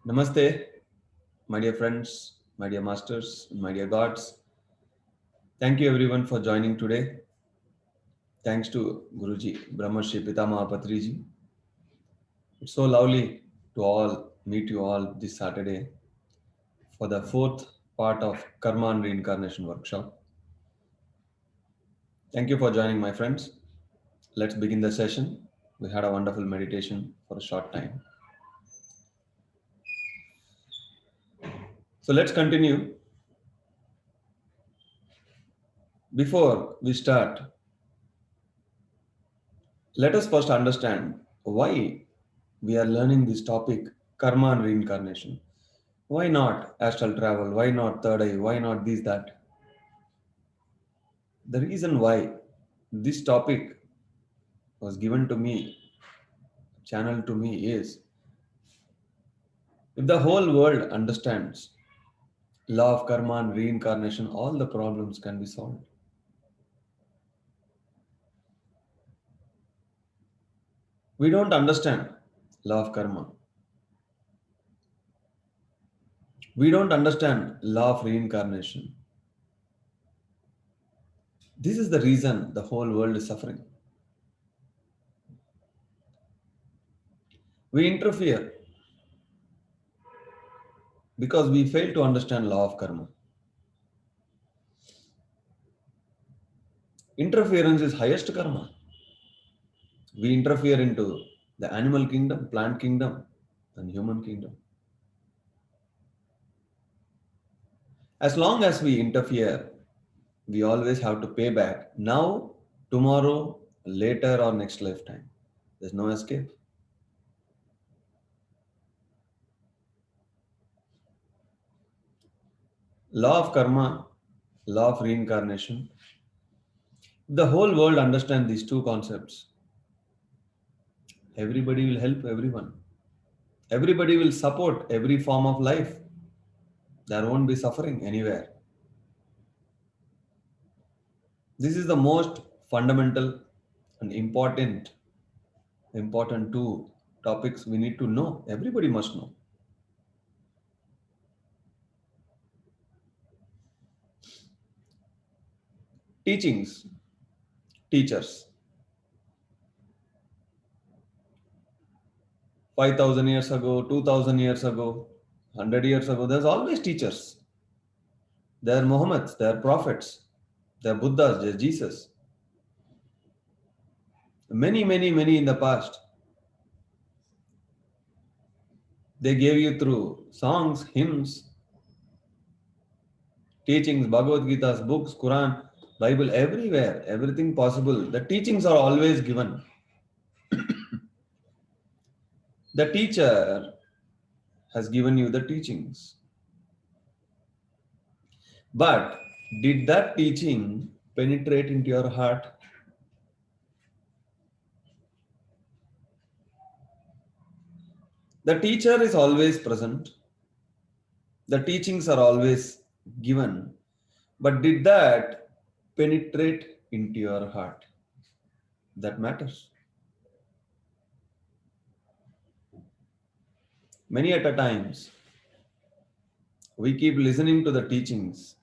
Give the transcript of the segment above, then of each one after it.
Namaste, my dear friends, my dear masters, my dear gods. Thank you everyone for joining today. Thanks to Guruji, Brahmarshi Pitama Patriji. It's so lovely to all meet you all this Saturday for the fourth part of Karma and Reincarnation workshop. Thank you for joining, my friends. Let's begin the session. We had a wonderful meditation for a short time. So let's continue. Before we start, let us first understand why we are learning this topic, karma and reincarnation. Why not astral travel? Why not third eye? Why not this, that? The reason why this topic was given to me, channeled to me, is if the whole world understands law of karma and reincarnation, all the problems can be solved. We don't understand law of karma. We don't understand law of reincarnation. This is the reason the whole world is suffering. We interfere because we fail to understand law of karma. Interference is highest karma. We interfere into the animal kingdom, plant kingdom, and human kingdom. As long as we interfere, we always have to pay back now, tomorrow, later, or next lifetime. There's no escape. Law of karma, law of reincarnation. The whole world understands these two concepts. Everybody will help everyone. Everybody will support every form of life. There won't be suffering anywhere. This is the most fundamental and important two topics we need to know. Everybody must know. Teachings, teachers. 5,000 years ago, 2,000 years ago, 100 years ago, there's always teachers. There are Muhammads, there are prophets, there are Buddhas, there's Jesus. Many in the past. They gave you through songs, hymns, teachings, Bhagavad Gita's books, Quran, Bible, everywhere, everything possible. The teachings are always given. The teacher has given you the teachings. But did that teaching penetrate into your heart? The teacher is always present. The teachings are always given. But did that penetrate into your heart? That matters. Many at a times, we keep listening to the teachings.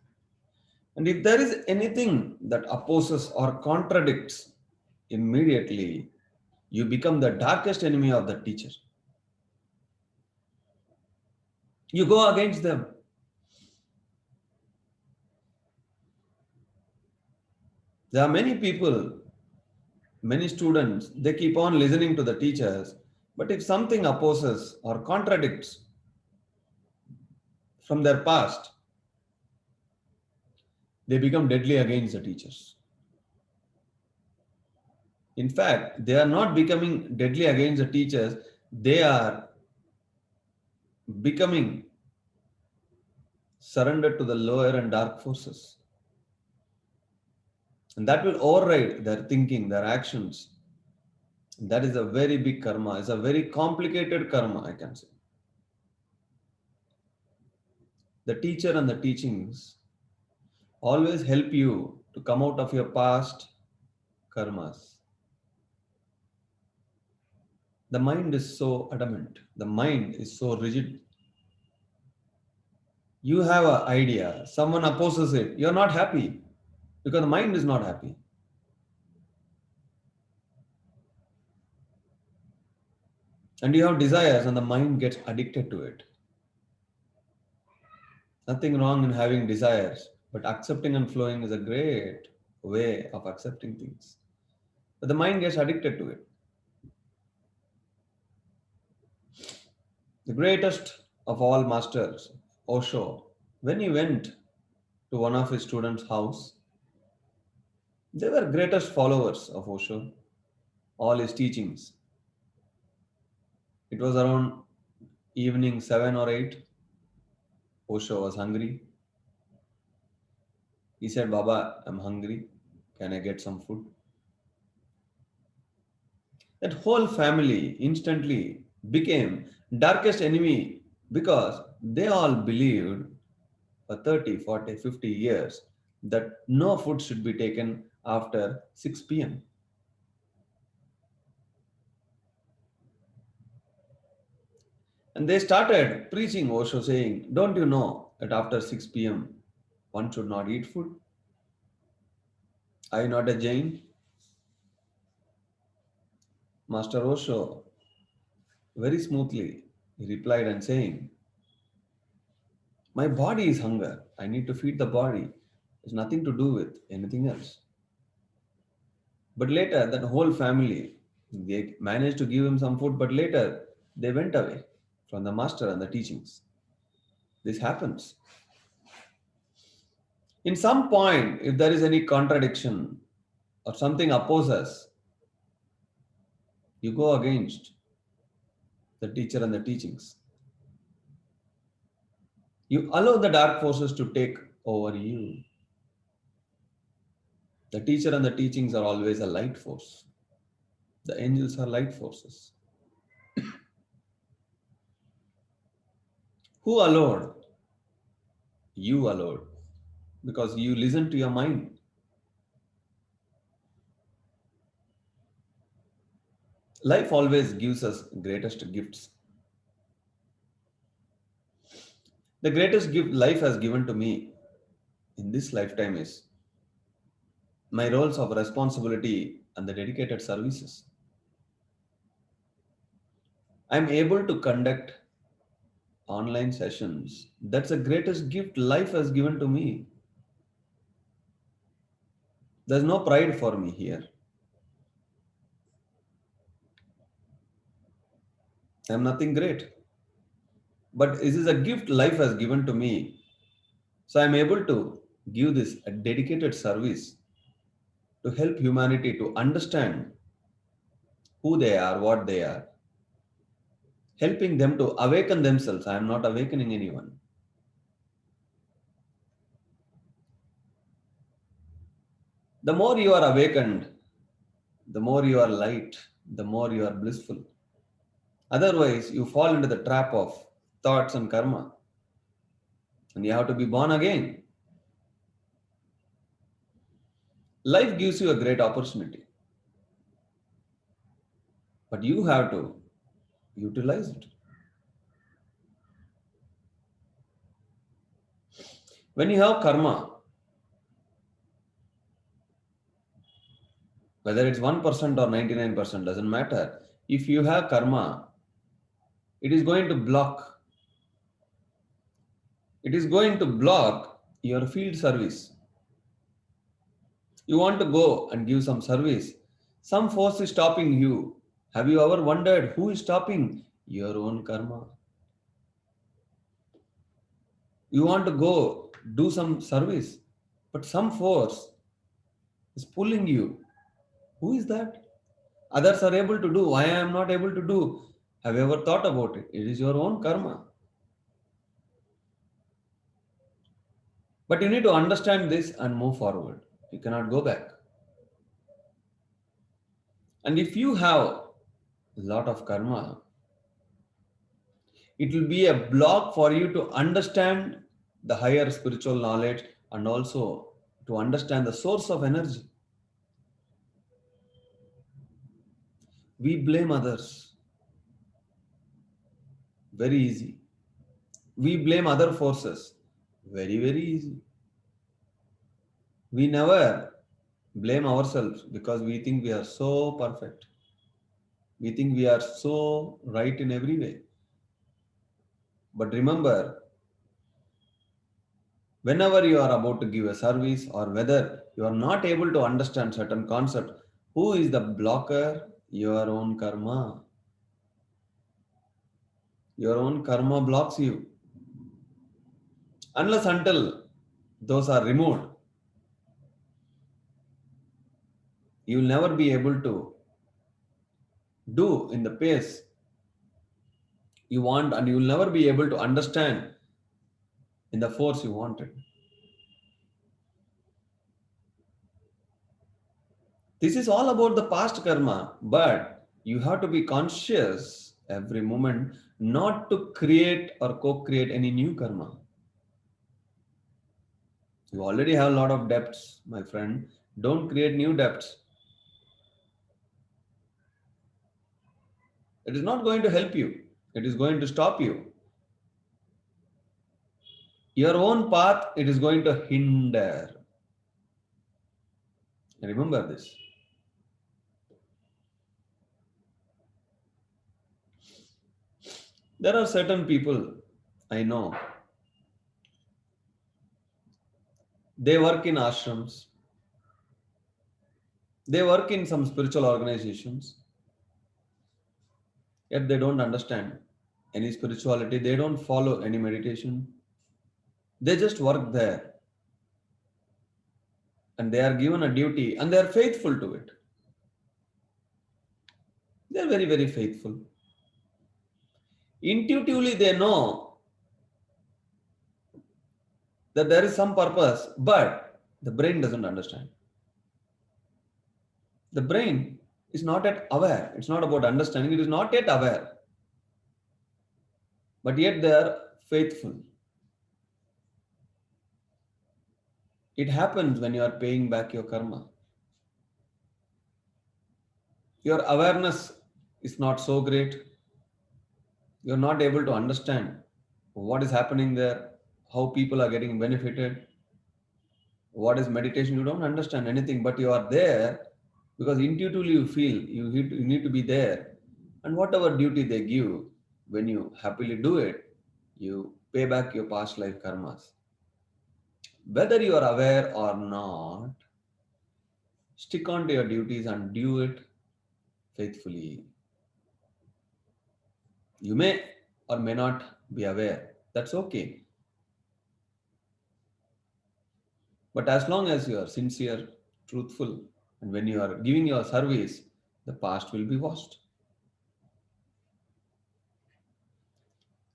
And if there is anything that opposes or contradicts, immediately you become the darkest enemy of the teacher. You go against them. There are many people, many students, they keep on listening to the teachers, but if something opposes or contradicts from their past, they become deadly against the teachers. In fact, they are not becoming deadly against the teachers, they are becoming surrendered to the lower and dark forces. And that will override their thinking, their actions. That is a very big karma. It's a very complicated karma, I can say. The teacher and the teachings always help you to come out of your past karmas. The mind is so adamant. The mind is so rigid. You have an idea, someone opposes it, you're not happy because the mind is not happy. And you have desires and the mind gets addicted to it. Nothing wrong in having desires, but accepting and flowing is a great way of accepting things. But the mind gets addicted to it. The greatest of all masters, Osho, when he went to one of his students' house, they were greatest followers of Osho, all his teachings. It was around evening 7 or 8. Osho was hungry. He said, Baba, I'm hungry. Can I get some food? That whole family instantly became darkest enemy because they all believed for 30, 40, 50 years that no food should be taken after 6 p.m. And they started preaching Osho saying, don't you know that after 6 p.m. one should not eat food? Are you not a Jain? Master Osho very smoothly replied and saying, my body is hunger. I need to feed the body. It's nothing to do with anything else. But later, that whole family, they managed to give him some food, but later they went away from the master and the teachings. This happens. In some point, if there is any contradiction or something opposes, you go against the teacher and the teachings. You allow the dark forces to take over you. The teacher and the teachings are always a light force. The angels are light forces. Who allowed? You allowed. Because you listen to your mind. Life always gives us greatest gifts. The greatest gift life has given to me in this lifetime is my roles of responsibility and the dedicated services. I'm able to conduct online sessions. That's the greatest gift life has given to me. There's no pride for me here. I'm nothing great. But this is a gift life has given to me. So I'm able to give this a dedicated service to help humanity to understand who they are, what they are, helping them to awaken themselves. I am not awakening anyone. The more you are awakened, the more you are light, the more you are blissful. Otherwise, you fall into the trap of thoughts and karma, and you have to be born again. Life gives you a great opportunity, but you have to utilize it. When you have karma, whether it's 1% or 99% doesn't matter. If you have karma, it is going to block. It is going to block your field service. You want to go and give some service. Some force is stopping you. Have you ever wondered who is stopping? Your own karma. You want to go do some service, but some force is pulling you. Who is that? Others are able to do. Why I am not able to do? Have you ever thought about it? It is your own karma. But you need to understand this and move forward. You cannot go back. And if you have a lot of karma, it will be a block for you to understand the higher spiritual knowledge and also to understand the source of energy. We blame others very easy. We blame other forces. Very, very easy. We never blame ourselves because we think we are so perfect. We think we are so right in every way. But remember, whenever you are about to give a service or whether you are not able to understand certain concept, who is the blocker? Your own karma. Your own karma blocks you. Unless until those are removed, you will never be able to do in the pace you want, and you will never be able to understand in the force you wanted. This is all about the past karma, but you have to be conscious every moment not to create or co create any new karma. You already have a lot of debts, my friend. Don't create new debts. It is not going to help you, it is going to stop you. Your own path, it is going to hinder. Remember this. There are certain people I know, they work in ashrams, they work in some spiritual organizations, yet they don't understand any spirituality, they don't follow any meditation, they just work there and they are given a duty and they are faithful to it. They are very, very faithful. Intuitively, they know that there is some purpose, but the brain doesn't understand. The brain is not yet aware. It's not about understanding, it is not yet aware, but yet they are faithful. It happens when you are paying back your karma. Your awareness is not so great. You're not able to understand what is happening there, how people are getting benefited, what is meditation. You don't understand anything, but you are there because intuitively you feel you need to be there. And whatever duty they give, when you happily do it, you pay back your past life karmas. Whether you are aware or not, stick on to your duties and do it faithfully. You may or may not be aware. That's okay. But as long as you are sincere, truthful, and when you are giving your service, the past will be washed.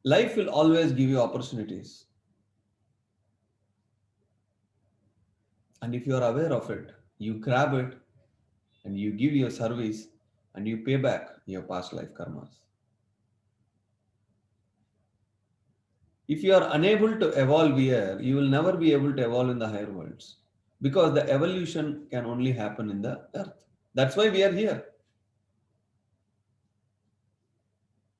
Life will always give you opportunities. And if you are aware of it, you grab it and you give your service and you pay back your past life karmas. If you are unable to evolve here, you will never be able to evolve in the higher worlds because the evolution can only happen in the earth. That's why we are here.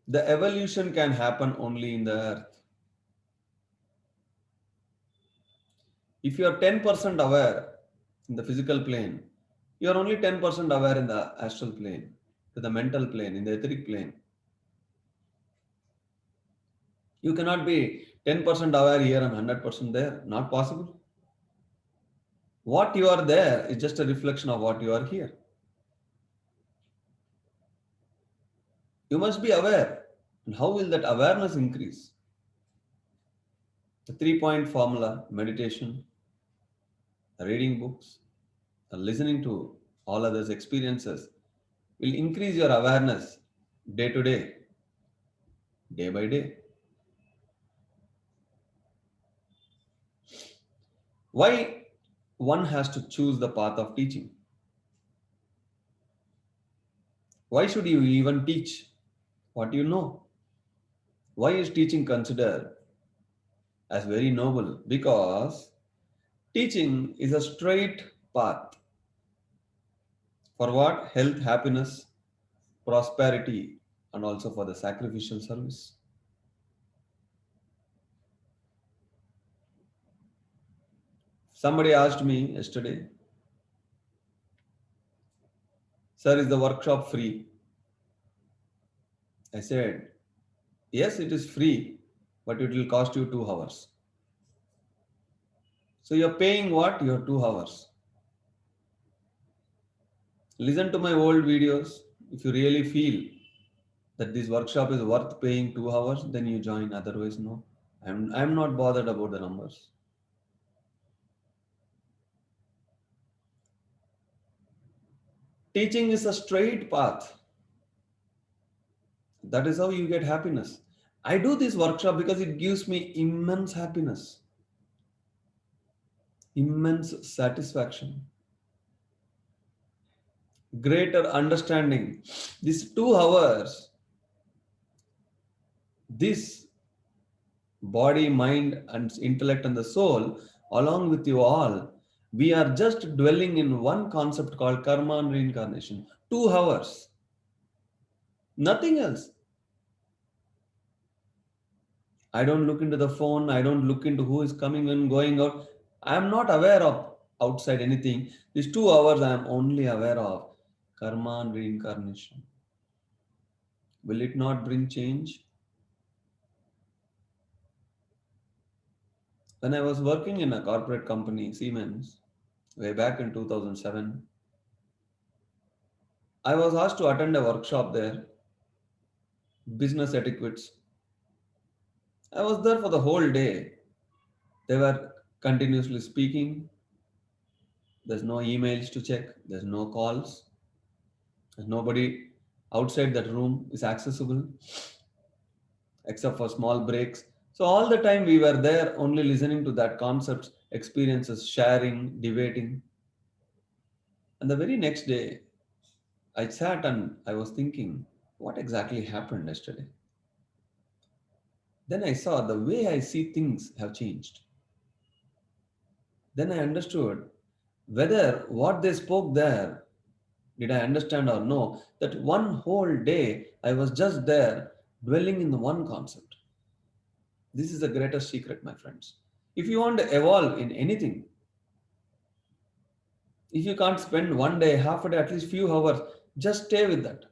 The evolution can happen only in the earth. If you are 10% aware in the physical plane, you are only 10% aware in the astral plane, to the mental plane, in the etheric plane. You cannot be 10% aware here and 100% there. Not possible. What you are there is just a reflection of what you are here. You must be aware. And how will that awareness increase? The 3 point formula, meditation, reading books, listening to all others' experiences will increase your awareness day to day, day by day. Why one has to choose the path of teaching? Why should you even teach what you know? Why is teaching considered as very noble? Because teaching is a straight path for what? Health, happiness, prosperity, and also for the sacrificial service. Somebody asked me yesterday, sir, is the workshop free? I said, yes, it is free, but it will cost you 2 hours. So you're paying what? Your 2 hours. Listen to my old videos. If you really feel that this workshop is worth paying 2 hours, then you join. Otherwise, no. I'm not bothered about the numbers. Teaching is a straight path. That is how you get happiness. I do this workshop because it gives me immense happiness, immense satisfaction, greater understanding. These 2 hours, this body, mind, and intellect, and the soul, along with you all, we are just dwelling in one concept called karma and reincarnation. 2 hours, nothing else. I don't look into the phone. I don't look into who is coming and going out. I am not aware of outside anything. These 2 hours, I am only aware of karma and reincarnation. Will it not bring change? When I was working in a corporate company, Siemens, way back in 2007, I was asked to attend a workshop there, business etiquettes. I was there for the whole day. They were continuously speaking. There's no emails to check, there's no calls, there's nobody outside that room is accessible except for small breaks. So all the time we were there only listening to that concepts, experiences, sharing, debating. And the very next day, I sat and I was thinking, what exactly happened yesterday? Then I saw the way I see things have changed. Then I understood whether what they spoke there, did I understand or no, that one whole day I was just there dwelling in the one concept. This is the greatest secret, my friends. If you want to evolve in anything, if you can't spend one day, half a day, at least few hours, just stay with that.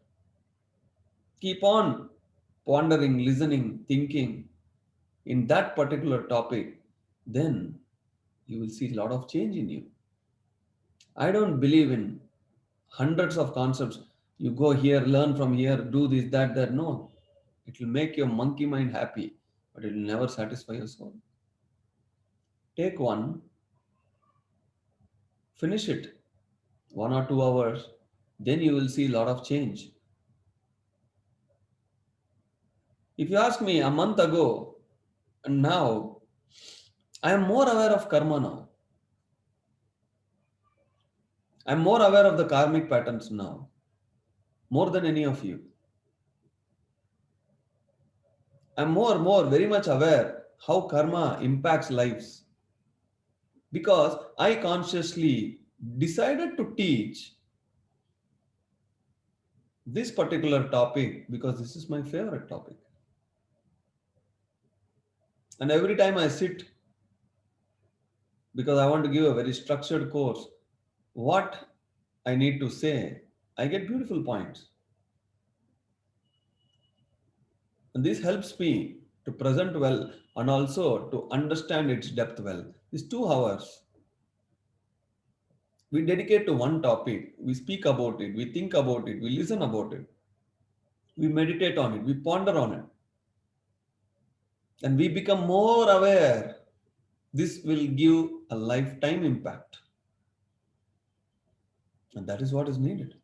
Keep on pondering, listening, thinking in that particular topic, then you will see a lot of change in you. I don't believe in hundreds of concepts. You go here, learn from here, do this, that, that. No, it will make your monkey mind happy, but it will never satisfy your soul. Take one, finish it, 1 or 2 hours, then you will see a lot of change. If you ask me a month ago and now, I am more aware of karma now. I am more aware of the karmic patterns now, more than any of you. I am more, very much aware how karma impacts lives because I consciously decided to teach this particular topic because this is my favorite topic. And every time I sit, because I want to give a very structured course, what I need to say, I get beautiful points. And this helps me to present well and also to understand its depth well. These 2 hours, we dedicate to one topic, we speak about it, we think about it, we listen about it, we meditate on it, we ponder on it, and we become more aware. This will give a lifetime impact. And that is what is needed.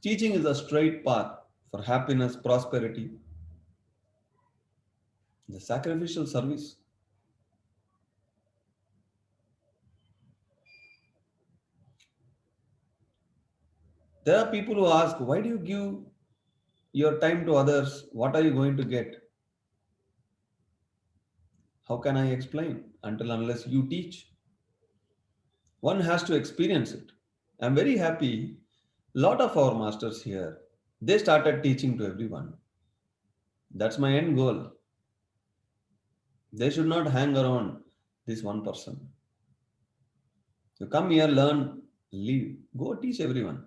Teaching is a straight path for happiness, prosperity, the sacrificial service. There are people who ask, why do you give your time to others? What are you going to get? How can I explain until unless you teach? One has to experience it. I'm very happy. A lot of our masters here, they started teaching to everyone. That's my end goal. They should not hang around this one person. You come here, learn, leave. Go teach everyone.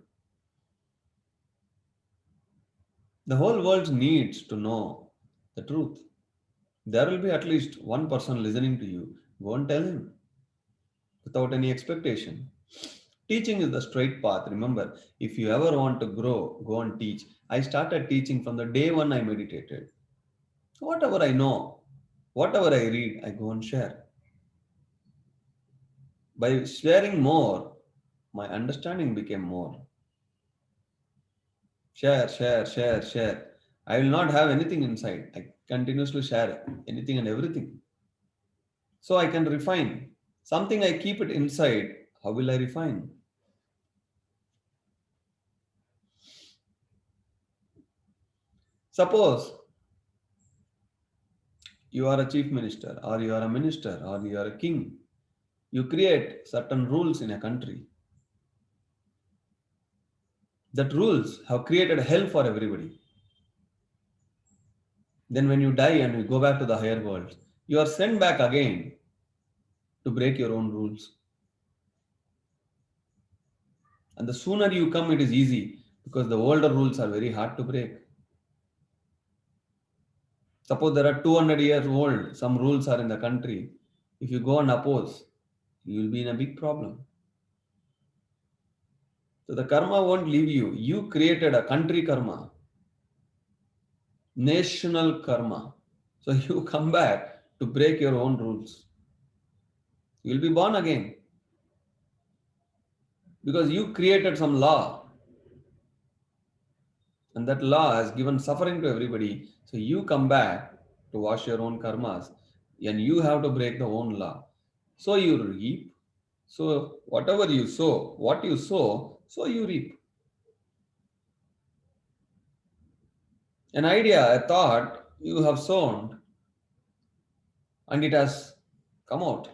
The whole world needs to know the truth. There will be at least one person listening to you. Go and tell him without any expectation. Teaching is the straight path. Remember, if you ever want to grow, go and teach. I started teaching from the day one I meditated. Whatever I know, whatever I read, I go and share. By sharing more, my understanding became more. Share, share, share, share. I will not have anything inside. I continuously share anything and everything. So I can refine. Something I keep it inside, how will I refine? Suppose you are a chief minister, or you are a minister, or you are a king. You create certain rules in a country. That rules have created hell for everybody. Then when you die and you go back to the higher world, you are sent back again to break your own rules. And the sooner you come, it is easy because the older rules are very hard to break. Suppose there are 200 years old, some rules are in the country. If you go and oppose, you will be in a big problem. So the karma won't leave you. You created a country karma, national karma. So you come back to break your own rules. You will be born again because you created some law and that law has given suffering to everybody. So you come back to wash your own karmas and you have to break the own law. So you reap. So whatever you sow, what you sow, so you reap. An idea, a thought you have sown and it has come out.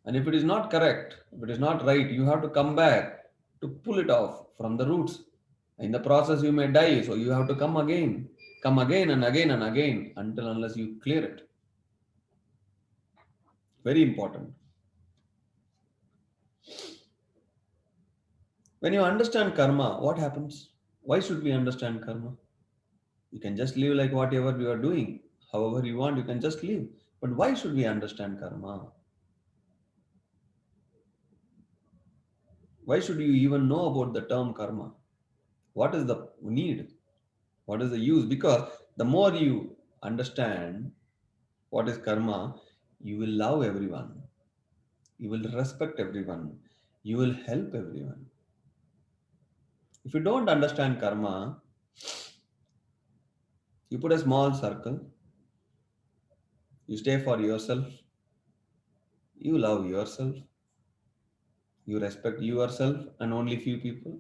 And if it is not correct, if it is not right, you have to come back to pull it off from the roots. In the process, you may die, so you have to come again and again and again until unless you clear it. Very important. When you understand karma, what happens? Why should we understand karma? You can just live like whatever you are doing, however you want, you can just live. But why should we understand karma? Why should you even know about the term karma? What is the need? What is the use? Because the more you understand what is karma, you will love everyone, you will respect everyone, you will help everyone. If you don't understand karma, you put a small circle, you stay for yourself, you love yourself, you respect yourself and only few people.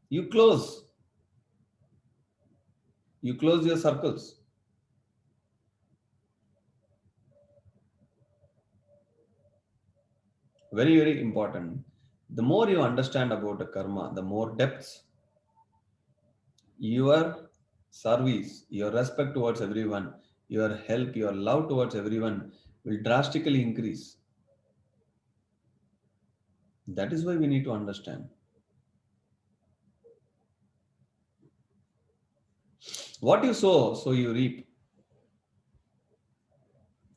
You close your circles. Very, very important. The more you understand about the karma, the more depths your service, your respect towards everyone, your help, your love towards everyone will drastically increase. That is why we need to understand. What you sow, so you reap.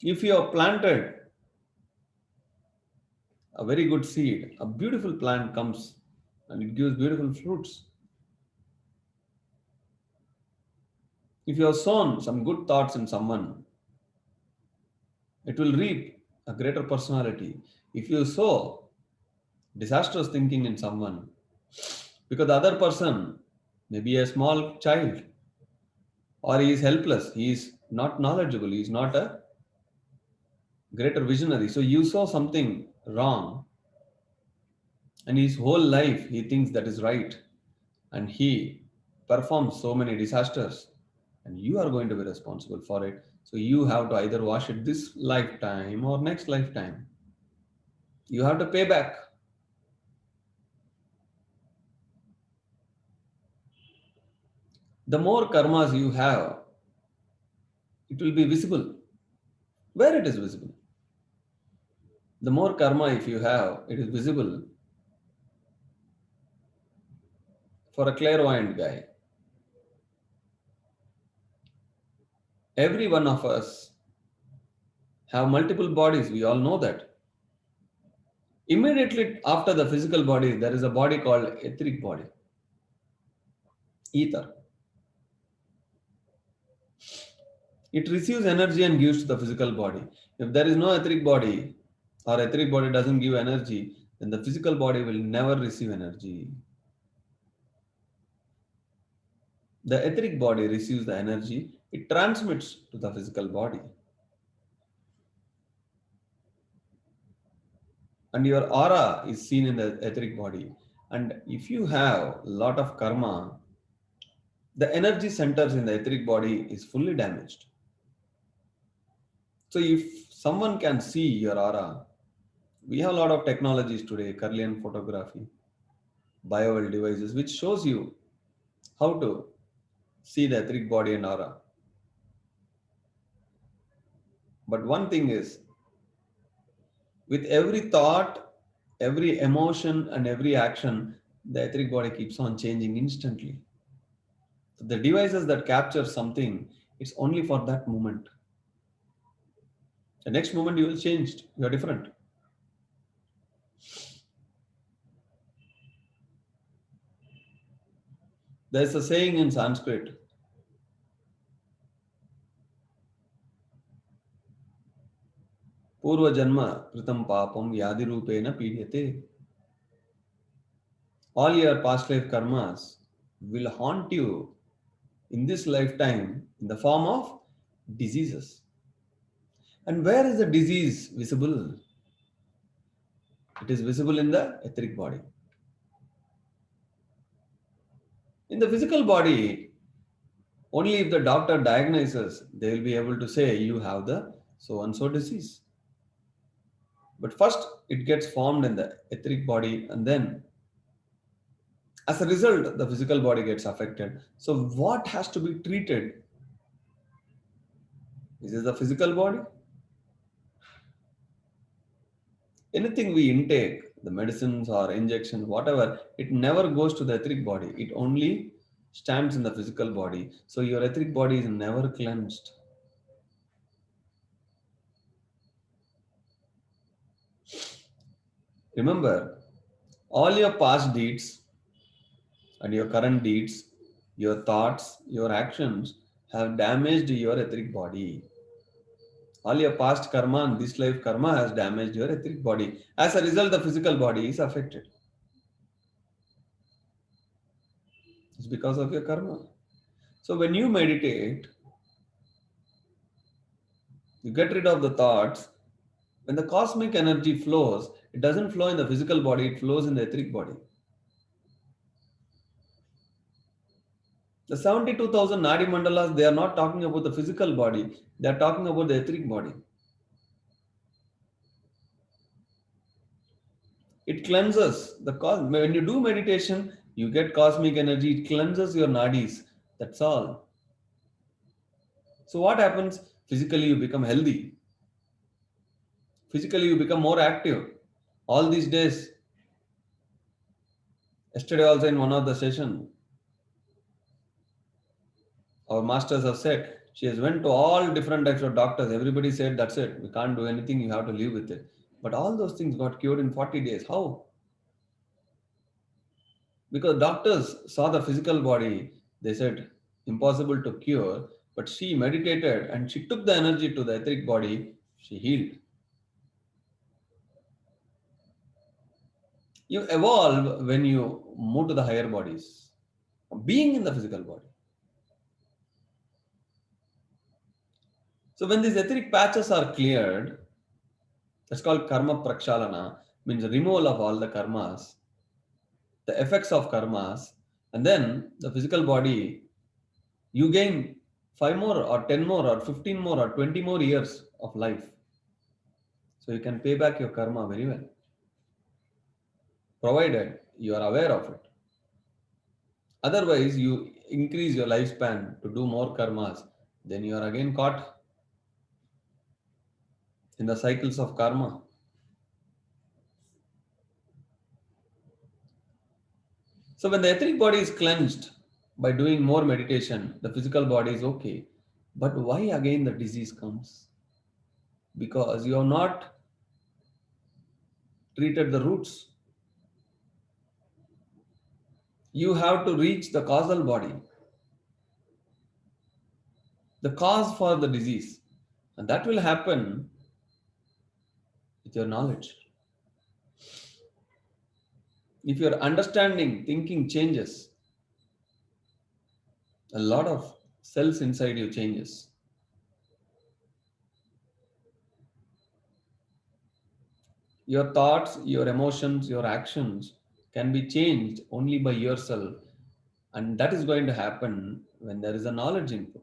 If you have planted a very good seed, a beautiful plant comes and it gives beautiful fruits. If you have sown some good thoughts in someone, it will reap a greater personality. If you sow disastrous thinking in someone, because the other person may be a small child or he is helpless, he is not knowledgeable, he is not a greater visionary. So you saw something wrong, and his whole life he thinks that is right, and he performs so many disasters, and you are going to be responsible for it. So you have to either wash it this lifetime or next lifetime. You have to pay back. The more karmas you have, it will be visible. Where it is visible? The more karma if you have, it is visible for a clairvoyant guy. Every one of us have multiple bodies. We all know that. Immediately after the physical body, there is a body called etheric body, ether. It receives energy and gives to the physical body. If there is no etheric body or etheric body doesn't give energy, then the physical body will never receive energy. The etheric body receives the energy, it transmits to the physical body. And your aura is seen in the etheric body. And if you have a lot of karma, the energy centers in the etheric body is fully damaged. So if someone can see your aura, we have a lot of technologies today, Kirlian photography, bioval devices, which shows you how to see the etheric body and aura. But one thing is, with every thought, every emotion, and every action, the etheric body keeps on changing instantly. So the devices that capture something, it's only for that moment. The next moment you will change, you are different. There's a saying in Sanskrit, Purva Janma Kritam Papam Yadi Rupena Pidhyate. All your past life karmas will haunt you in this lifetime in the form of diseases. And where is the disease visible? It is visible in the etheric body. In the physical body, only if the doctor diagnoses, they will be able to say you have the so and so disease. But first, it gets formed in the etheric body, and then as a result, the physical body gets affected. So, what has to be treated? Is it the physical body? Anything we intake, the medicines or injections, whatever, it never goes to the etheric body. It only stands in the physical body. So, your etheric body is never cleansed. Remember, all your past deeds and your current deeds, your thoughts, your actions have damaged your etheric body. All your past karma and this life karma has damaged your etheric body. As a result, the physical body is affected. It's because of your karma. So when you meditate, you get rid of the thoughts. When the cosmic energy flows, it doesn't flow in the physical body, it flows in the etheric body. The 72,000 Nadi Mandalas, they are not talking about the physical body, they are talking about the etheric body. It cleanses the when you do meditation, you get cosmic energy, it cleanses your nadis. That's all. So what happens? Physically you become healthy. Physically you become more active. All these days, yesterday also in one of the session, our masters have said she has went to all different types of doctors. Everybody said that's it. We can't do anything. You have to live with it. But all those things got cured in 40 days. How? Because doctors saw the physical body, they said impossible to cure, but she meditated and she took the energy to the etheric body, she healed. You evolve when you move to the higher bodies, being in the physical body. So when these etheric patches are cleared, that's called karma prakshalana, means removal of all the karmas, the effects of karmas, and then the physical body, you gain 5 more or 10 more or 15 more or 20 more years of life. So you can pay back your karma very well, provided you are aware of it. Otherwise, you increase your lifespan to do more karmas, then you are again caught. in the cycles of karma. So when the etheric body is cleansed by doing more meditation, the physical body is okay. But why again the disease comes? Because you have not treated the roots. You have to reach the causal body, the cause for the disease. And that will happen with your knowledge. If your understanding, thinking changes, a lot of cells inside you changes. Your thoughts, your emotions, your actions can be changed only by yourself. And that is going to happen when there is a knowledge input.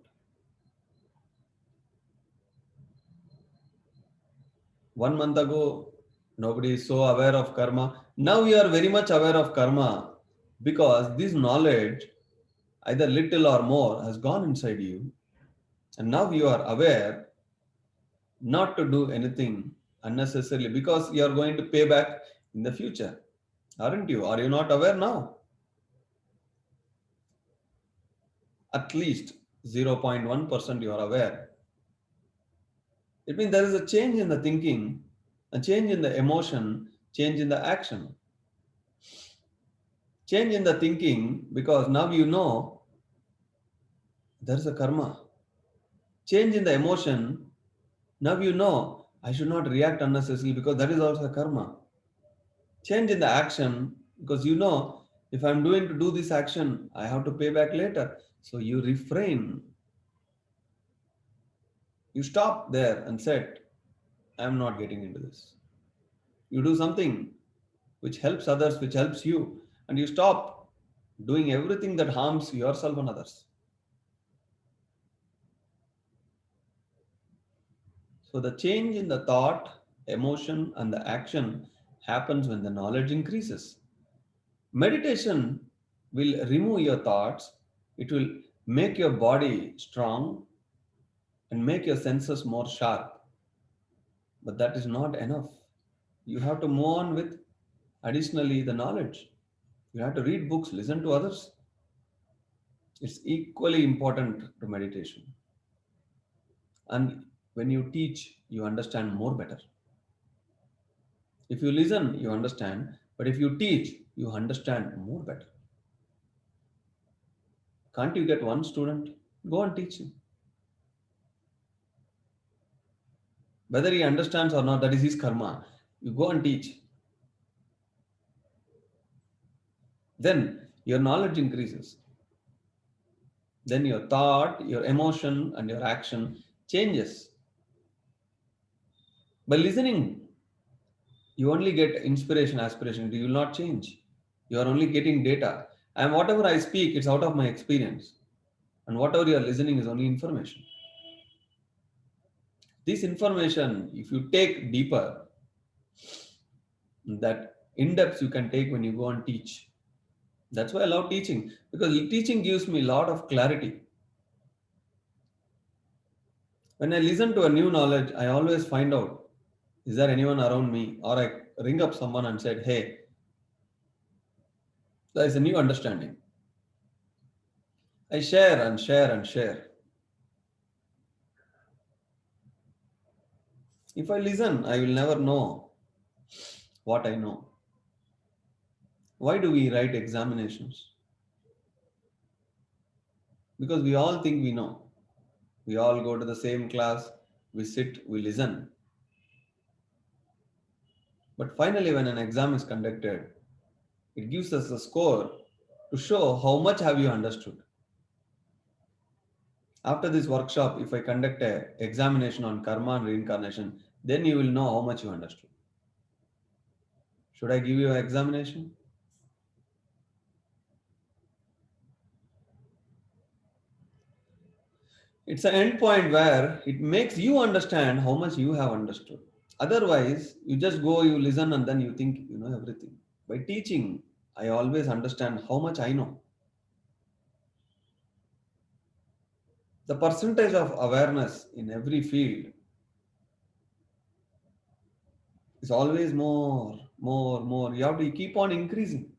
1 month ago, nobody is so aware of karma. Now you are very much aware of karma because this knowledge, either little or more, has gone inside you. And now you are aware not to do anything unnecessarily because you are going to pay back in the future. Aren't you? Are you not aware now? At least 0.1% you are aware. It means there is a change in the thinking, a change in the emotion, change in the action. Change in the thinking because now you know there is a karma. Change in the emotion, now you know I should not react unnecessarily because that is also a karma. Change in the action because you know if I'm doing to do this action, I have to pay back later. So you refrain. You stop there and said, I'm not getting into this. You do something which helps others, which helps you, and you stop doing everything that harms yourself and others. So the change in the thought, emotion, and the action happens when the knowledge increases. Meditation will remove your thoughts, it will make your body strong and make your senses more sharp. But that is not enough. You have to move on with additionally the knowledge. You have to read books, listen to others. It's equally important to meditation. And when you teach, you understand more better. If you listen, you understand. But if you teach, you understand more better. Can't you get one student? Go and teach him. Whether he understands or not, that is his karma. You go and teach. Then your knowledge increases. Then your thought, your emotion, and your action changes. By listening, you only get inspiration, aspiration. You will not change. You are only getting data. And whatever I speak, it's out of my experience. And whatever you are listening is only information. This information, if you take deeper, that in depth you can take when you go and teach. That's why I love teaching because teaching gives me a lot of clarity. When I listen to a new knowledge, I always find out is there anyone around me, or I ring up someone and said, "Hey, there is a new understanding." I share and share and share. If I listen, I will never know what I know. Why do we write examinations? Because we all think we know. We all go to the same class, we sit, we listen. But finally, when an exam is conducted, it gives us a score to show how much have you understood. After this workshop, if I conduct a examination on karma and reincarnation, then you will know how much you understood. Should I give you an examination? It's an end point where it makes you understand how much you have understood. Otherwise, you just go, you listen, and then you think you know everything. By teaching, I always understand how much I know. The percentage of awareness in every field It's always more, more, more. You have to keep on increasing.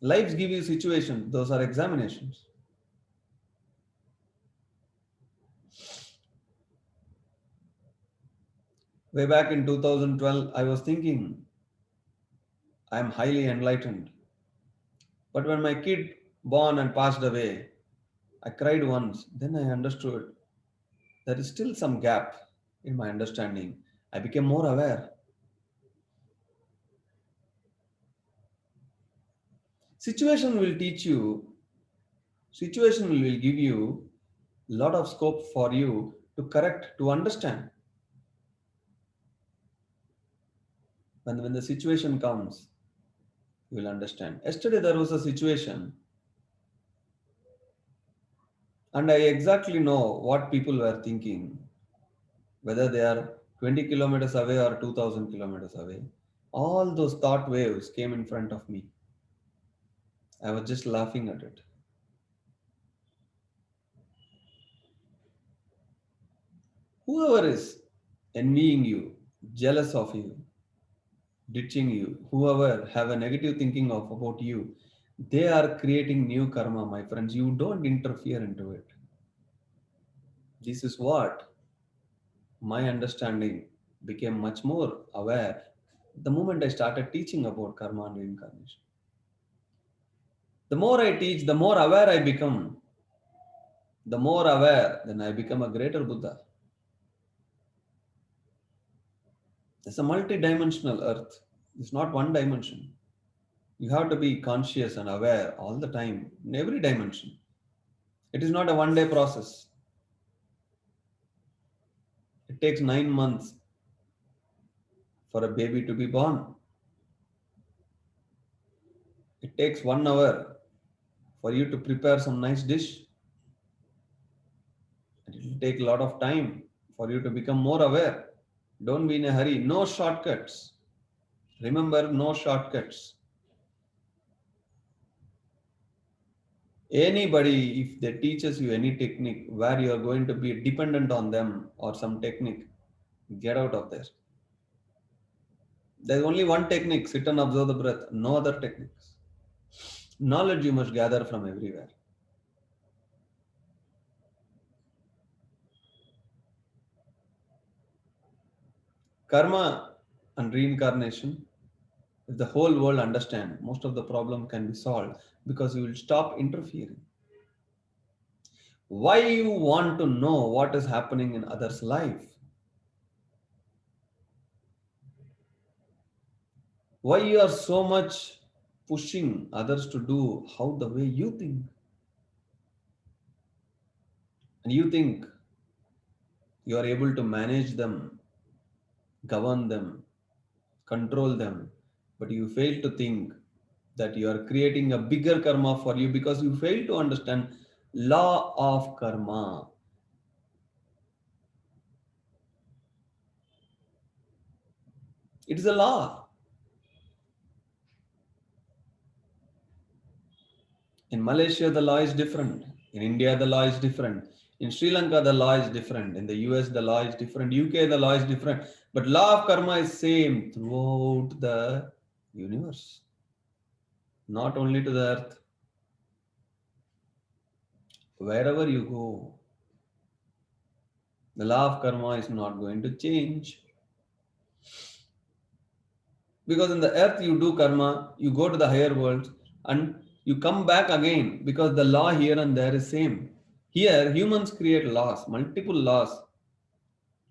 Lives give you situations, those are examinations. Way back in 2012, I was thinking I am highly enlightened. But when my kid born and passed away, I cried once. Then I understood there is still some gap in my understanding. I became more aware. Situation will teach you, situation will give you a lot of scope for you to correct, to understand. When the situation comes, you will understand. Yesterday there was a situation, and I exactly know what people were thinking, whether they are 20 kilometers away or 2000 kilometers away. All those thought waves came in front of me. I was just laughing at it. Whoever is envying you, jealous of you, ditching you, whoever have a negative thinking of about you, they are creating new karma, my friends. You don't interfere into it. This is what my understanding became much more aware the moment I started teaching about karma and reincarnation. The more I teach, the more aware I become. The more aware, then I become a greater Buddha. It's a multi-dimensional earth. It's not one dimension. You have to be conscious and aware all the time in every dimension. It is not a one day process. It takes 9 months for a baby to be born. It takes 1 hour for you to prepare some nice dish. It will take a lot of time for you to become more aware. Don't be in a hurry. No shortcuts. Remember, no shortcuts. Anybody, if they teaches you any technique where you are going to be dependent on them or some technique, get out of there. There's only one technique, sit and observe the breath, no other techniques. Knowledge you must gather from everywhere. Karma and reincarnation, if the whole world understand, most of the problem can be solved because you will stop interfering. Why you want to know what is happening in others' life? Why you are so much pushing others to do how the way you think? And you think you are able to manage them, govern them, control them, but you fail to think that you are creating a bigger karma for you because you fail to understand law of karma. It is a law. In Malaysia, the law is different. In India, the law is different. In Sri Lanka, the law is different. In the US, the law is different. UK, the law is different. But law of karma is same throughout the universe, not only to the earth. Wherever you go, the law of karma is not going to change. Because in the earth you do karma, you go to the higher worlds and you come back again because the law here and there is same. Here humans create laws, multiple laws.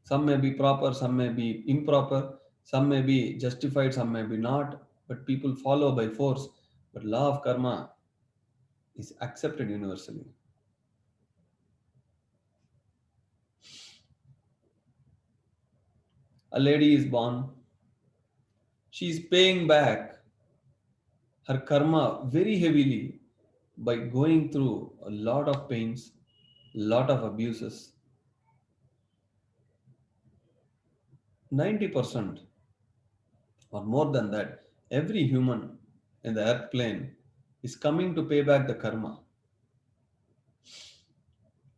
Some may be proper, some may be improper, some may be justified, some may be not, but people follow by force. But law of karma is accepted universally. A lady is born, she is paying back her karma very heavily by going through a lot of pains, lot of abuses. 90% or more than that, every human in the earth plane is coming to pay back the karma.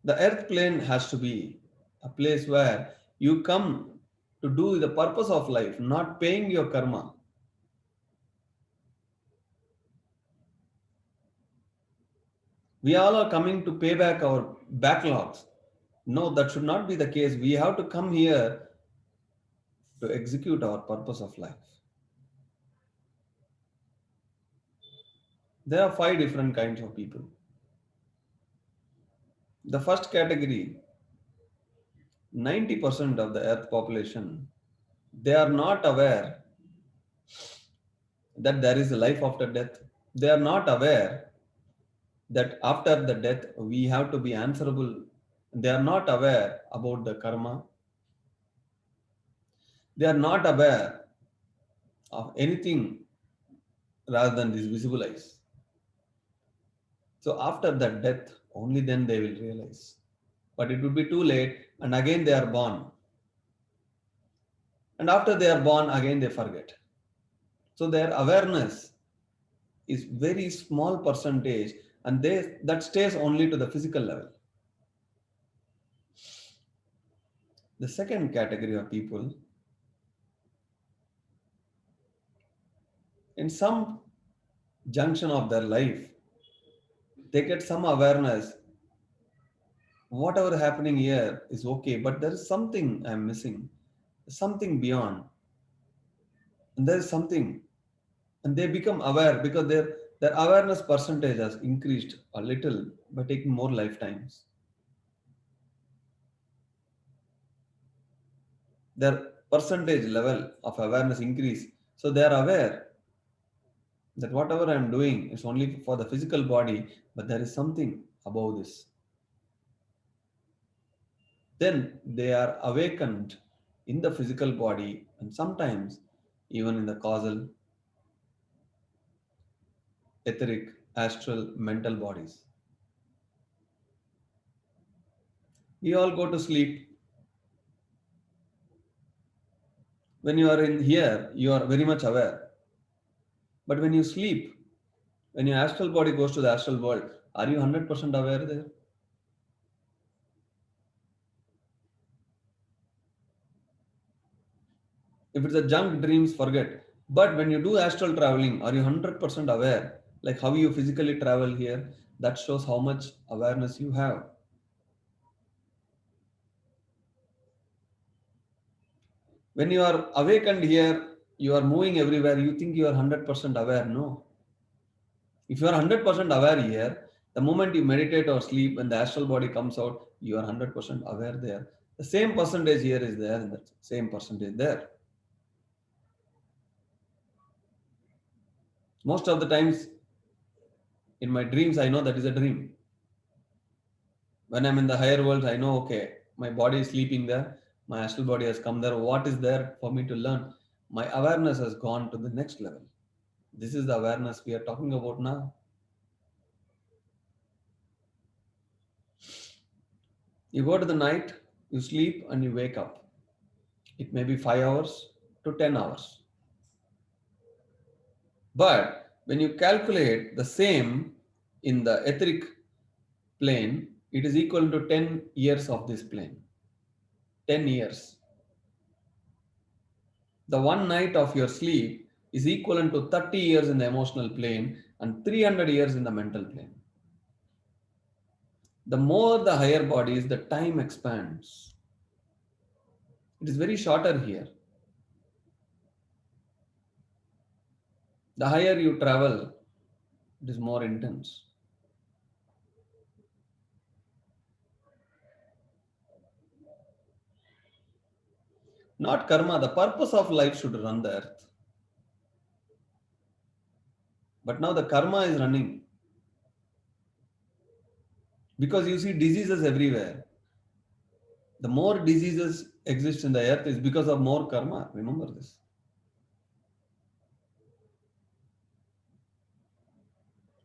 The earth plane has to be a place where You come to do the purpose of life, not paying your karma. We all are coming to pay back our backlogs. No, that should not be the case. We have to come here to execute our purpose of life. There are five different kinds of people. The first category, 90% of the earth population, they are not aware that there is a life after death. They are not aware that after the death we have to be answerable. They are not aware about the karma. They are not aware of anything rather than these visible eyes. So after that death, only then they will realize. But it would be too late, and again they are born. And after they are born, again they forget. So their awareness is very small percentage, and that stays only to the physical level. The second category of people, in some junction of their life, they get some awareness. Whatever happening here is okay, but there is something I'm missing, something beyond, and there is something, and they become aware because their awareness percentage has increased a little by taking more lifetimes. Their percentage level of awareness increase, so they are aware that whatever I'm doing is only for the physical body, but there is something above this. Then they are awakened in the physical body and sometimes even in the causal, etheric, astral, mental bodies. We all go to sleep. When you are in here, you are very much aware. But when you sleep, when your astral body goes to the astral world, are you 100% aware there? If it's a junk dreams, forget. But when you do astral traveling, are you 100% aware? Like how you physically travel here, that shows how much awareness you have. When you are awakened here, you are moving everywhere, you think you are 100% aware. No. If you are 100% aware here, the moment you meditate or sleep, when the astral body comes out, you are 100% aware there. The same percentage here is there, and the same percentage there. Most of the times in my dreams, I know that is a dream. When I'm in the higher world, I know, okay, my body is sleeping there, my astral body has come there. What is there for me to learn? My awareness has gone to the next level. This is the awareness we are talking about now. You go to the night, you sleep, and you wake up. It may be 5 hours to 10 hours. But when you calculate the same in the etheric plane, it is equal to 10 years of this plane. 10 years. The one night of your sleep is equivalent to 30 years in the emotional plane and 300 years in the mental plane. The more the higher bodies, the time expands. It is very shorter here. The higher you travel, it is more intense. Not karma, the purpose of life should run the earth. But now the karma is running because you see diseases everywhere. The more diseases exist in the earth is because of more karma. Remember this.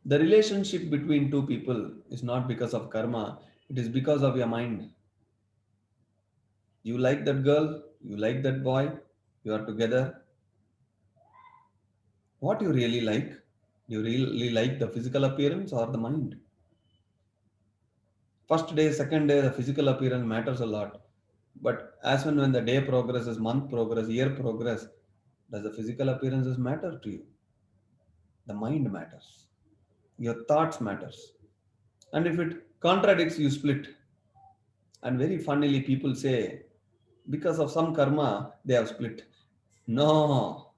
The relationship between two people is not because of karma, it is because of your mind. You like that girl, you like that boy, you are together. What you really like? Do you really like the physical appearance or the mind? First day, second day, the physical appearance matters a lot. But as when the day progresses, month progress, year progress, does the physical appearances matter to you? The mind matters. Your thoughts matters. And if it contradicts, you split. And very funnily, people say, because of some karma, they have split. No.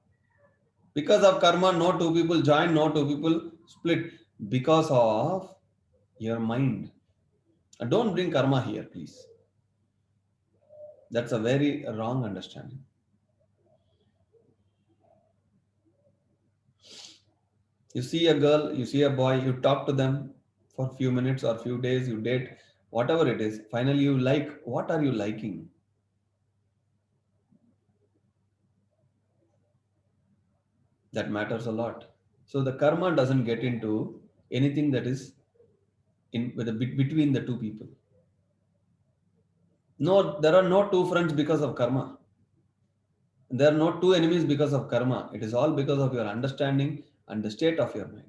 Because of karma, no two people join, no two people split. Because of your mind. And don't bring karma here, please. That's a very wrong understanding. You see a girl, you see a boy, you talk to them for few minutes or few days, you date, whatever it is. Finally, you like. What are you liking? That matters a lot. So the karma doesn't get into anything that is in with a bit between the two people. No, there are no two friends because of karma. There are no two enemies because of karma. It is all because of your understanding and the state of your mind.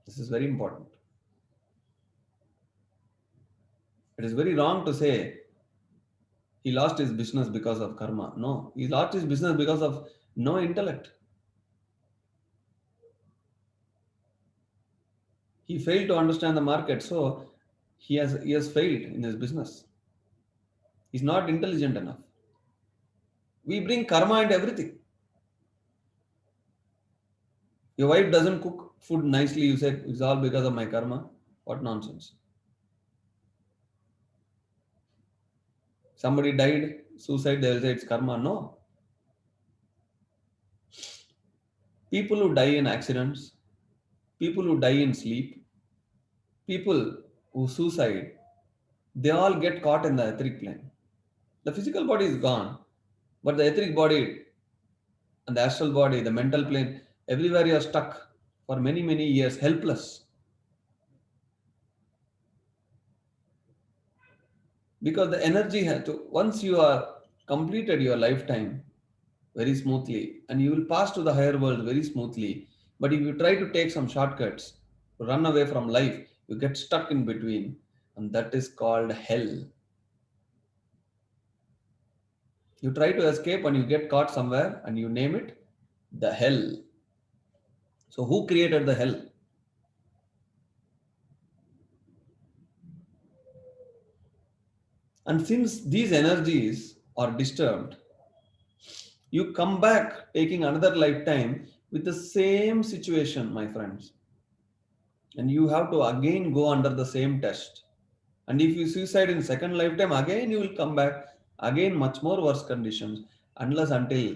This is very important. It is very wrong to say he lost his business because of karma. No, he lost his business because of no intellect. He failed to understand the market, so he has failed in his business. He's not intelligent enough. We bring karma into everything. Your wife doesn't cook food nicely, you say it's all because of my karma. What nonsense. Somebody died, suicide, they will say it's karma. No. People who die in accidents, people who die in sleep, people who suicide, they all get caught in the etheric plane. The physical body is gone, but the etheric body and the astral body, the mental plane, everywhere you are stuck for many, many years, helpless. Because the energy has to, once you are completed your lifetime very smoothly, and you will pass to the higher world very smoothly. But if you try to take some shortcuts, run away from life, you get stuck in between, and that is called hell. You try to escape and you get caught somewhere and you name it the hell. So, who created the hell? And since these energies are disturbed, you come back taking another lifetime with the same situation, my friends. And you have to again go under the same test. And if you suicide in second lifetime, again you will come back, again much more worse conditions, unless until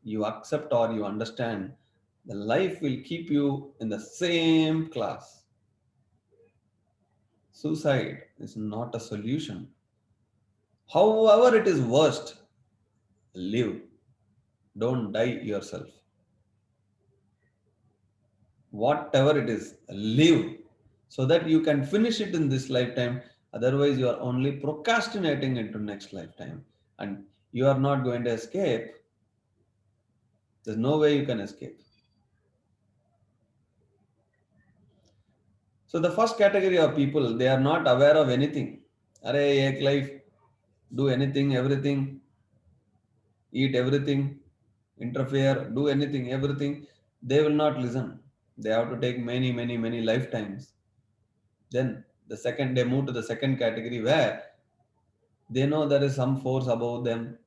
you accept or you understand the life will keep you in the same class. Suicide is not a solution. However, it is worst, live. Don't die yourself. Whatever it is, live so that you can finish it in this lifetime. Otherwise, you are only procrastinating into next lifetime and you are not going to escape. There's no way you can escape. So the first category of people, they are not aware of anything. Are ek life, do anything, everything, eat everything, interfere, do anything, everything. They will not listen. They have to take many, many, many lifetimes. Then they move to the second category where they know there is some force above them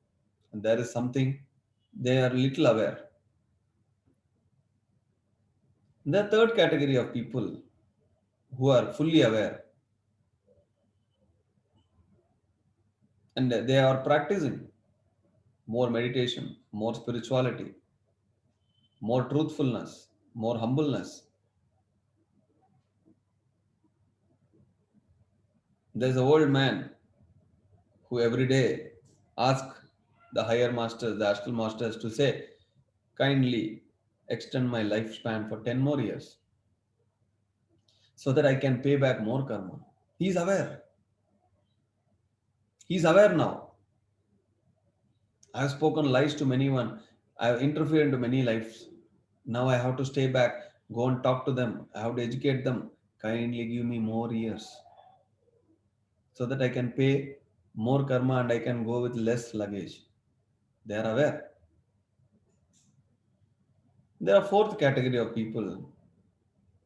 and there is something they are little aware. The third category of people who are fully aware and they are practicing more meditation, more spirituality, more truthfulness, more humbleness. There's an old man who every day asks the higher masters, the astral masters, to say, kindly extend my lifespan for 10 more years so that I can pay back more karma. He's aware. He's aware now. I've spoken lies to many one. I've interfered into many lives. Now I have to stay back, go and talk to them. I have to educate them. Kindly give me more years so that I can pay more karma and I can go with less luggage. They are aware. There are fourth category of people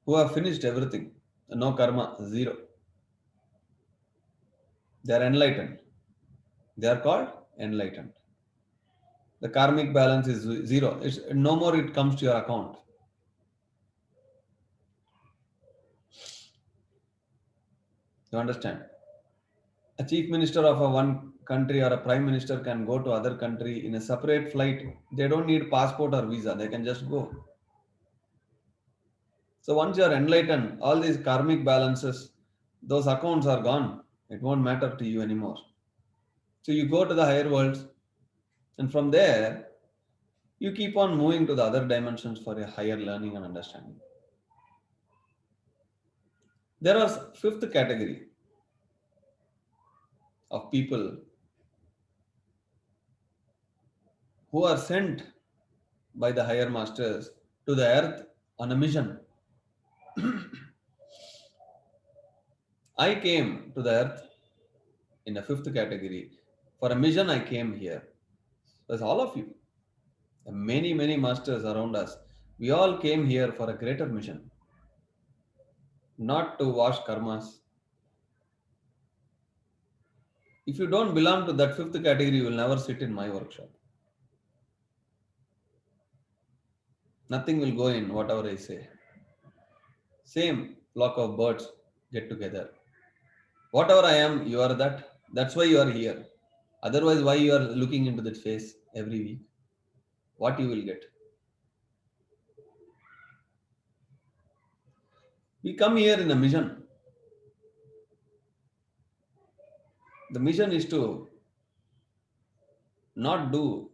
who have finished everything. No karma, zero. They are enlightened. They are called enlightened. The karmic balance is zero. It's no more it comes to your account. You understand? A chief minister of a one country or a prime minister can go to other country in a separate flight. They don't need passport or visa. They can just go. So once you are enlightened, all these karmic balances, those accounts are gone. It won't matter to you anymore. So you go to the higher worlds, and from there you keep on moving to the other dimensions for a higher learning and understanding. There are fifth category of people who are sent by the higher masters to the earth on a mission. I came to the earth in a fifth category. For a mission, I came here. That's all of you. Many, many masters around us. We all came here for a greater mission, not to wash karmas. If you don't belong to that fifth category, you will never sit in my workshop. Nothing will go in whatever I say. Same flock of birds get together. Whatever I am, you are that. That's why you are here. Otherwise, why you are looking into that face every week? What you will get? We come here in a mission. The mission is to not do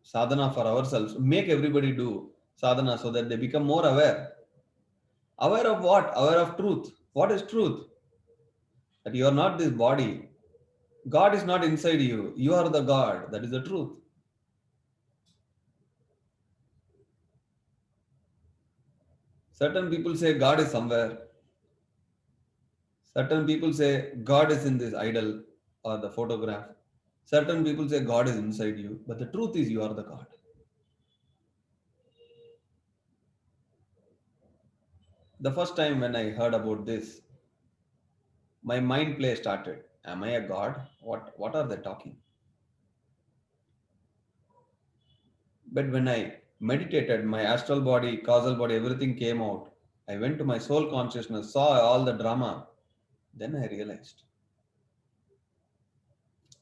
sadhana for ourselves, make everybody do sadhana so that they become more aware. Aware of what? Aware of truth. What is truth? That you are not this body. God is not inside you. You are the God. That is the truth. Certain people say God is somewhere. Certain people say God is in this idol or the photograph. Certain people say God is inside you. But the truth is you are the God. The first time when I heard about this, my mind play started. Am I a God? What are they talking? But when I meditated, my astral body, causal body, everything came out. I went to my soul consciousness, saw all the drama. Then I realized.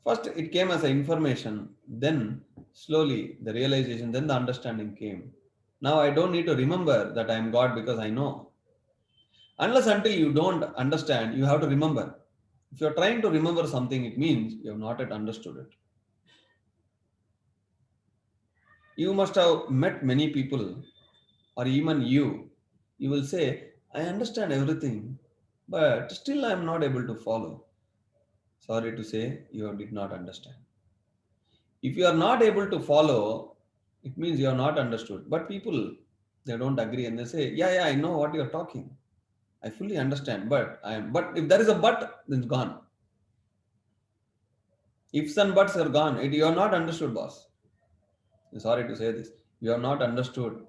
First, it came as an information. Then, slowly, the realization, then the understanding came. Now, I don't need to remember that I am God because I know. Unless until you don't understand, you have to remember. If you're trying to remember something, it means you have not yet understood it. You must have met many people, or even you will say, I understand everything, but still I am not able to follow. Sorry to say, you did not understand. If you are not able to follow, it means you are not understood. But people, they don't agree and they say, yeah, I know what you're talking. I fully understand, but if there is a but, then it's gone. Ifs and buts are gone. You are not understood, boss. Sorry to say this. You are not understood.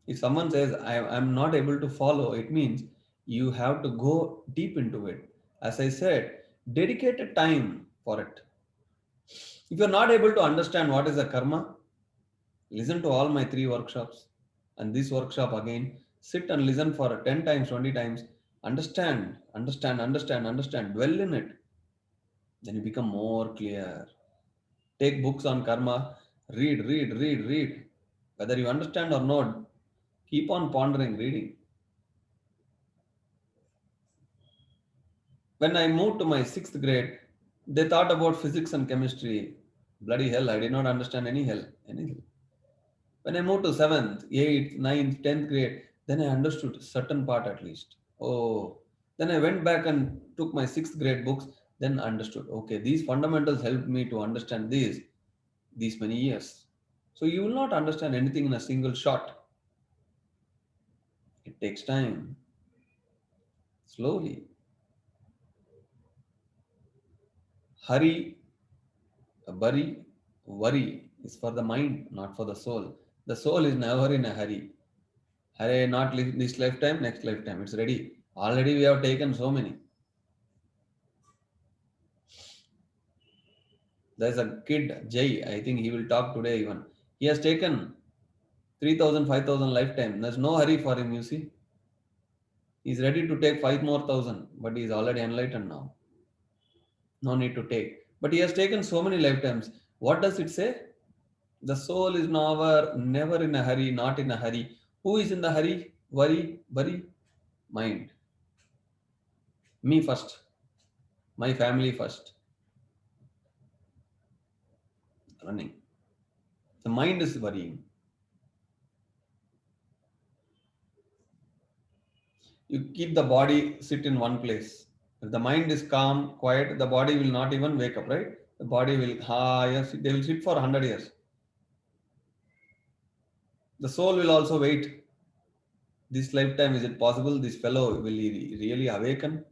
If someone says, I'm not able to follow, it means you have to go deep into it. As I said, dedicated time for it. If you're not able to understand what is a karma, listen to all my three workshops and this workshop again. Sit and listen for 10 times, 20 times. Understand, dwell in it. Then you become more clear. Take books on karma, read. Whether you understand or not, keep on pondering, reading. When I moved to my sixth grade, they thought about physics and chemistry. Bloody hell, I did not understand anything. When I moved to seventh, eighth, ninth, 10th grade, then I understood certain part at least. Oh, then I went back and took my sixth grade books, then understood. Okay, these fundamentals helped me to understand these many years. So you will not understand anything in a single shot. It takes time. Slowly. Hurry, worry, worry is for the mind, not for the soul. The soul is never in a hurry. Hurry, not this lifetime, next lifetime. It's ready. Already we have taken so many. There's a kid, Jay, I think he will talk today even. He has taken 3,000, 5,000 lifetime. There's no hurry for him, you see. He's ready to take 5 more thousand, but he's already enlightened now. No need to take. But he has taken so many lifetimes. What does it say? The soul is never in a hurry, not in a hurry. Who is in the hurry? Worry, mind. Me first. My family first. Running. The mind is worrying. You keep the body sit in one place. If the mind is calm, quiet, the body will not even wake up, right? The body will, yes, they will sit for 100 years. The soul will also wait. This lifetime, is it possible this fellow will he really awaken?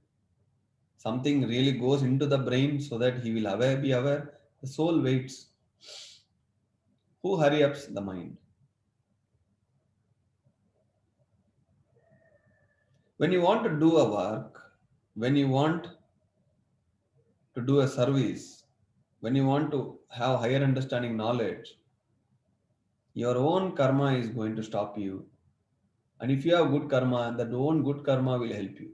Something really goes into the brain so that he will be aware. The soul waits. Who hurry ups the mind? When you want to do a work, when you want to do a service, when you want to have higher understanding knowledge, your own karma is going to stop you. And if you have good karma, that own good karma will help you.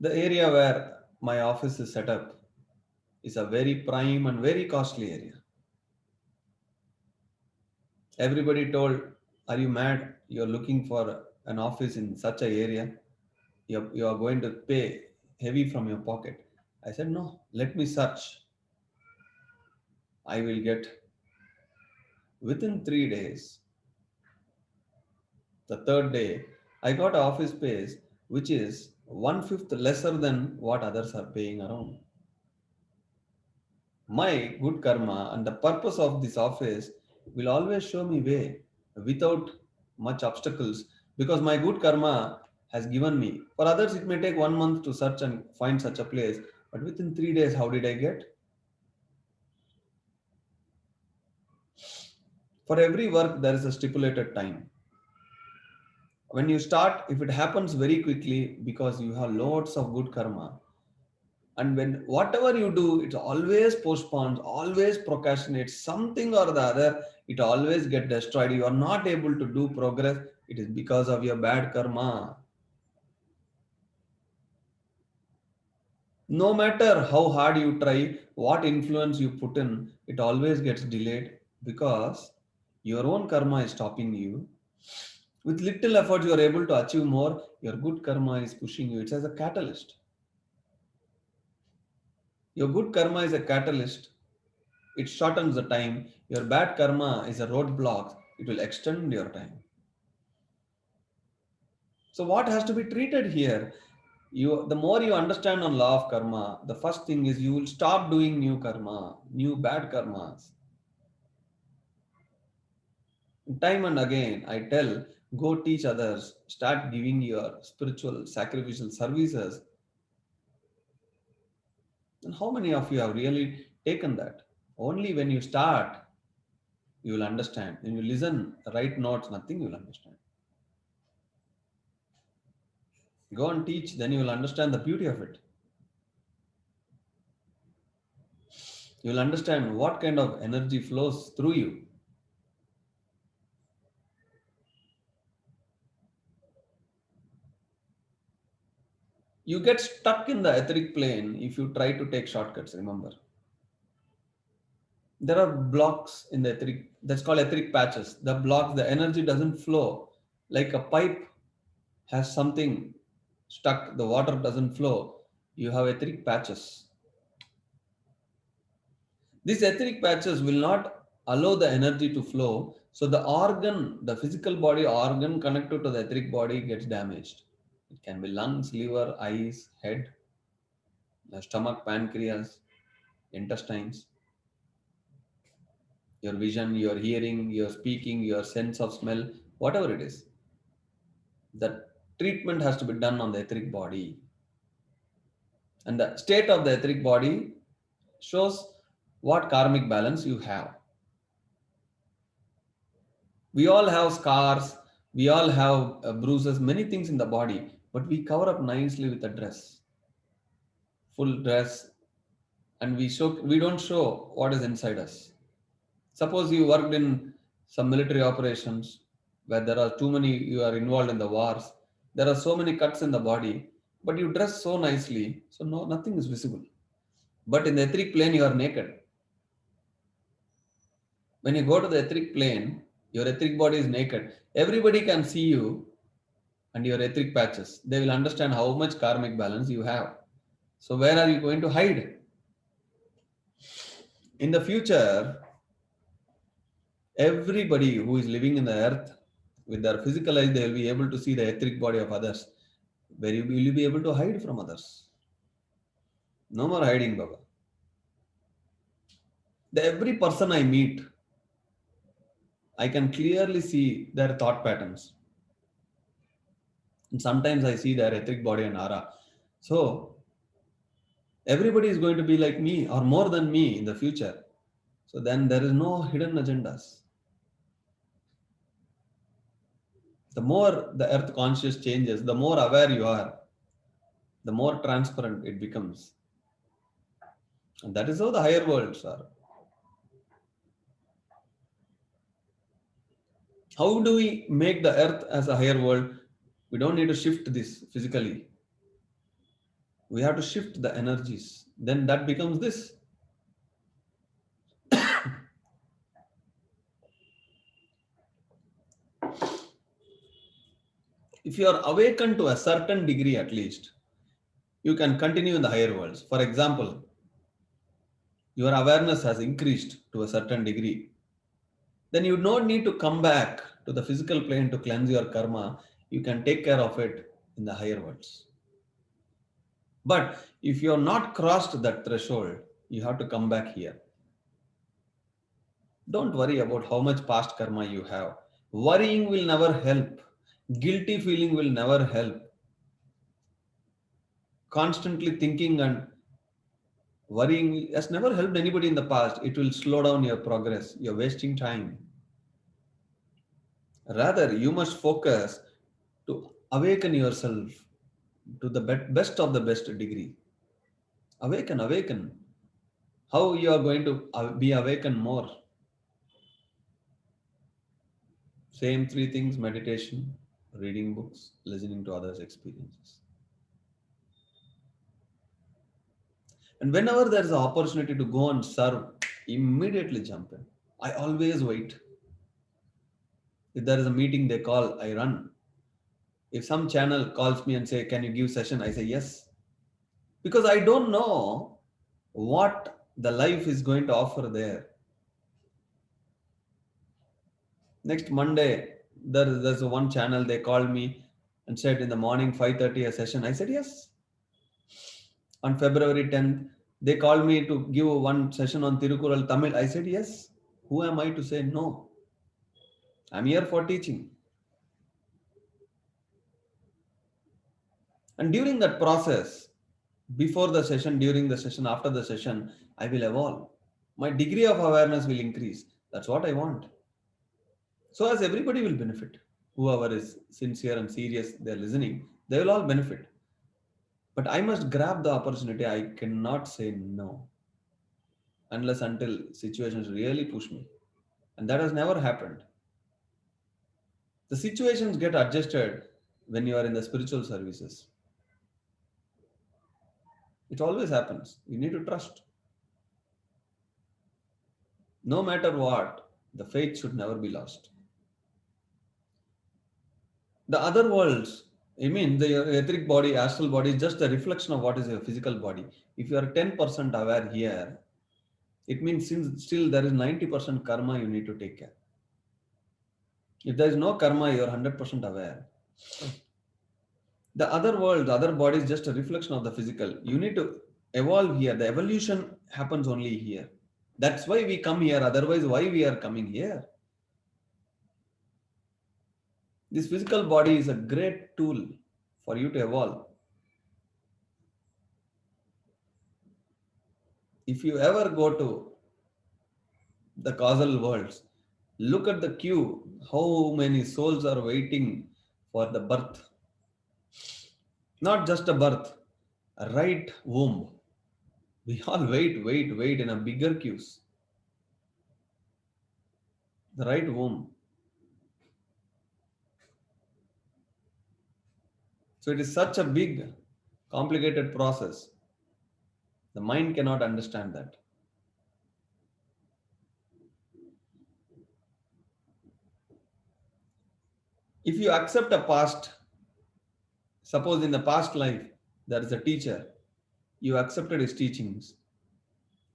The area where my office is set up is a very prime and very costly area. Everybody told, are you mad? You're looking for an office in such a area. You are going to pay heavy from your pocket. I said, no, let me search. I will get within 3 days. The third day, I got an office space which is one fifth lesser than what others are paying around. My good karma and the purpose of this office will always show me way without much obstacles because my good karma has given me. For others, it may take 1 month to search and find such a place, but within 3 days, how did I get? For every work, there is a stipulated time. When you start, if it happens very quickly because you have lots of good karma, and when whatever you do it always postpones, always procrastinates something or the other, it always get destroyed, you are not able to do progress, it is because of your bad karma. No matter how hard you try, what influence you put in, it always gets delayed because your own karma is stopping you. With little effort you are able to achieve more, your good karma is pushing you, it's as a catalyst. Your good karma is a catalyst. It shortens the time. Your bad karma is a roadblock. It will extend your time. So what has to be treated here? The more you understand on law of karma, the first thing is you will stop doing new karma, new bad karmas. Time and again, I tell, go teach others, start giving your spiritual sacrificial services. And how many of you have really taken that? Only when you start, you will understand. When you listen, write notes, nothing you will understand. Go and teach, then you will understand the beauty of it. You will understand what kind of energy flows through you. You get stuck in the etheric plane if you try to take shortcuts, remember. There are blocks in the etheric, that's called etheric patches. The blocks, the energy doesn't flow. Like a pipe has something stuck, the water doesn't flow. You have etheric patches. These etheric patches will not allow the energy to flow. So the organ, the physical body organ connected to the etheric body gets damaged. It can be lungs, liver, eyes, head, the stomach, pancreas, intestines. your vision, your hearing, your speaking, your sense of smell, whatever it is. That treatment has to be done on the etheric body. And the state of the etheric body shows what karmic balance you have. We all have scars, we all have bruises, many things in the body, but we cover up nicely with a dress, full dress, and we don't show what is inside us. Suppose you worked in some military operations where there are too many, you are involved in the wars, there are so many cuts in the body, but you dress so nicely, so no, nothing is visible. But in the etheric plane, you are naked. When you go to the etheric plane, your etheric body is naked. Everybody can see you and your etheric patches. They will understand how much karmic balance you have. So, where are you going to hide? In the future, everybody who is living in the earth with their physical eyes, they will be able to see the etheric body of others. Where you will be able to hide from others. No more hiding, Baba. Every person I meet, I can clearly see their thought patterns. And sometimes I see their etheric body and aura. So, everybody is going to be like me or more than me in the future. So, then there is no hidden agendas. The more the earth conscious changes, the more aware you are, the more transparent it becomes. And that is how the higher worlds are. How do we make the earth as a higher world? We don't need to shift this physically. We have to shift the energies. Then that becomes this. If you are awakened to a certain degree at least, you can continue in the higher worlds. For example, your awareness has increased to a certain degree. Then you don't need to come back to the physical plane to cleanse your karma. You can take care of it in the higher worlds. But if you have not crossed that threshold, you have to come back here. Don't worry about how much past karma you have. Worrying will never help. Guilty feeling will never help. Constantly thinking and worrying has never helped anybody in the past. It will slow down your progress. You're wasting time. Rather, you must focus to awaken yourself to the best of the best degree. Awaken, awaken. How you are going to be awakened more? Same three things: meditation, reading books, listening to others' experiences. And whenever there is an opportunity to go and serve, immediately jump in. I always wait. If there is a meeting they call, I run. If some channel calls me and say, "Can you give session?" I say yes. Because I don't know what the life is going to offer there. Next Monday, there's one channel, they called me and said in the morning 5:30 a session. I said yes. On February 10th, they called me to give one session on Tirukural Tamil. I said yes. Who am I to say no? I'm here for teaching. And during that process, before the session, during the session, after the session, I will evolve. My degree of awareness will increase. That's what I want. So as everybody will benefit. Whoever is sincere and serious, they're listening, they will all benefit. But I must grab the opportunity. I cannot say no unless until situations really push me. And that has never happened. The situations get adjusted when you are in the spiritual services. It always happens. You need to trust. No matter what, the faith should never be lost. The other worlds, I mean, the etheric body, astral body is just a reflection of what is your physical body. If you are 10% aware here, it means still there is 90% karma you need to take care. If there is no karma, you are 100% aware. The other world, the other body is just a reflection of the physical. You need to evolve here. The evolution happens only here. That's why we come here. Otherwise, why we are coming here? This physical body is a great tool for you to evolve. If you ever go to the causal worlds, look at the queue. How many souls are waiting for the birth? Not just a birth, a right womb. We all wait in a bigger queues. The right womb. So it is such a big, complicated process. The mind cannot understand that. If you accept a past, suppose in the past life there is a teacher, you accepted his teachings.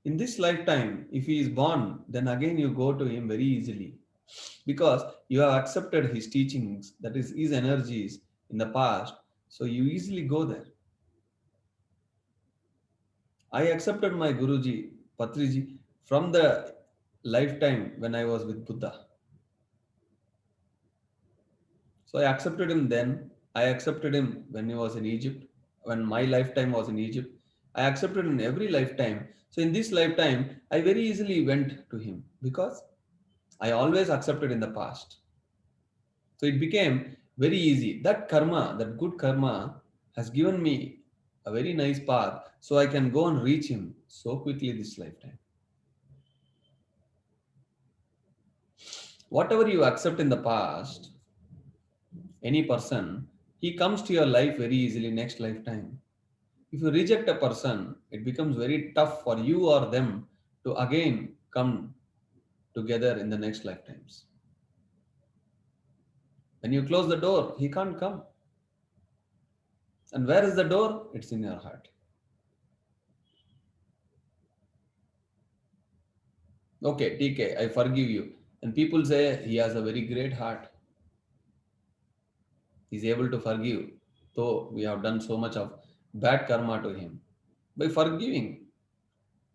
In this lifetime, if he is born, then again you go to him very easily because you have accepted his teachings, that is his energies in the past, so you easily go there. I accepted my Guruji, Patriji, from the lifetime when I was with Buddha. So I accepted him then. I accepted him when he was in Egypt, when my lifetime was in Egypt. I accepted in every lifetime. So in this lifetime, I very easily went to him because I always accepted in the past. So it became very easy. That karma, that good karma, has given me a very nice path so I can go and reach him so quickly this lifetime. Whatever you accept in the past, any person, he comes to your life very easily next lifetime. If you reject a person, it becomes very tough for you or them to again come together in the next lifetimes. When you close the door, he can't come. And where is the door? It's in your heart. Okay, TK, I forgive you. And people say he has a very great heart. He's able to forgive, though we have done so much of bad karma to him. By forgiving,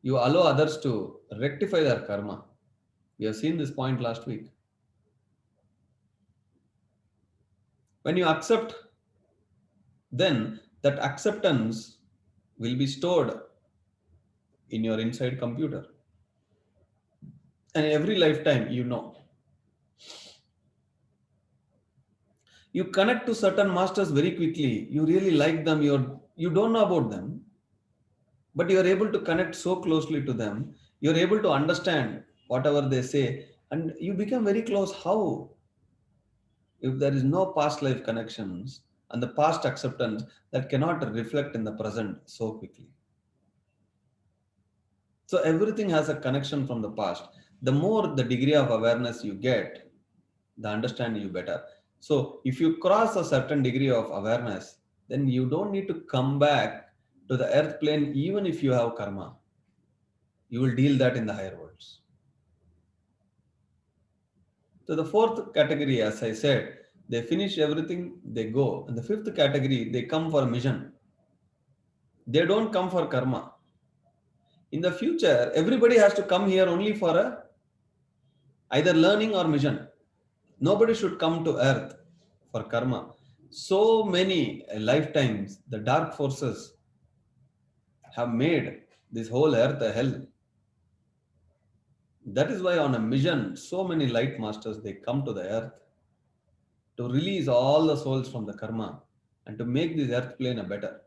you allow others to rectify their karma. We have seen this point last week. When you accept, then that acceptance will be stored in your inside computer. And every lifetime, you connect to certain masters very quickly. You really like them. You don't know about them, but you are able to connect so closely to them. You're able to understand whatever they say, and you become very close. How? If there is no past life connections and the past acceptance, that cannot reflect in the present so quickly. So everything has a connection from the past. The more the degree of awareness you get, the understanding you better. So if you cross a certain degree of awareness, then you don't need to come back to the earth plane even if you have karma. You will deal that in the higher worlds. So the fourth category, as I said, they finish everything, they go. And the fifth category, they come for mission. They don't come for karma. In the future, everybody has to come here only for either learning or mission. Nobody should come to earth for karma. So many lifetimes, the dark forces have made this whole earth a hell. That is why on a mission, so many light masters, they come to the earth to release all the souls from the karma and to make this earth plane a better.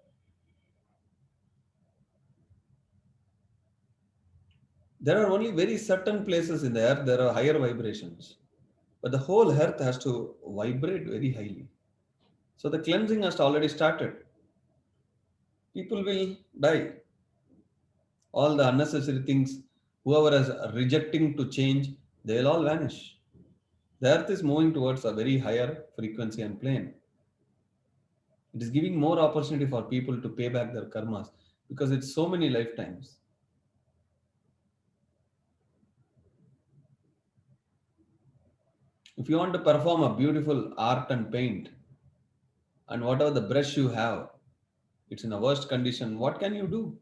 There are only very certain places in the earth, there are higher vibrations. But the whole earth has to vibrate very highly. So the cleansing has already started. People will die. All the unnecessary things, whoever is rejecting to change, they will all vanish. The earth is moving towards a very higher frequency and plane. It is giving more opportunity for people to pay back their karmas because it's so many lifetimes. If you want to perform a beautiful art and paint, and whatever the brush you have, it's in a worst condition, what can you do?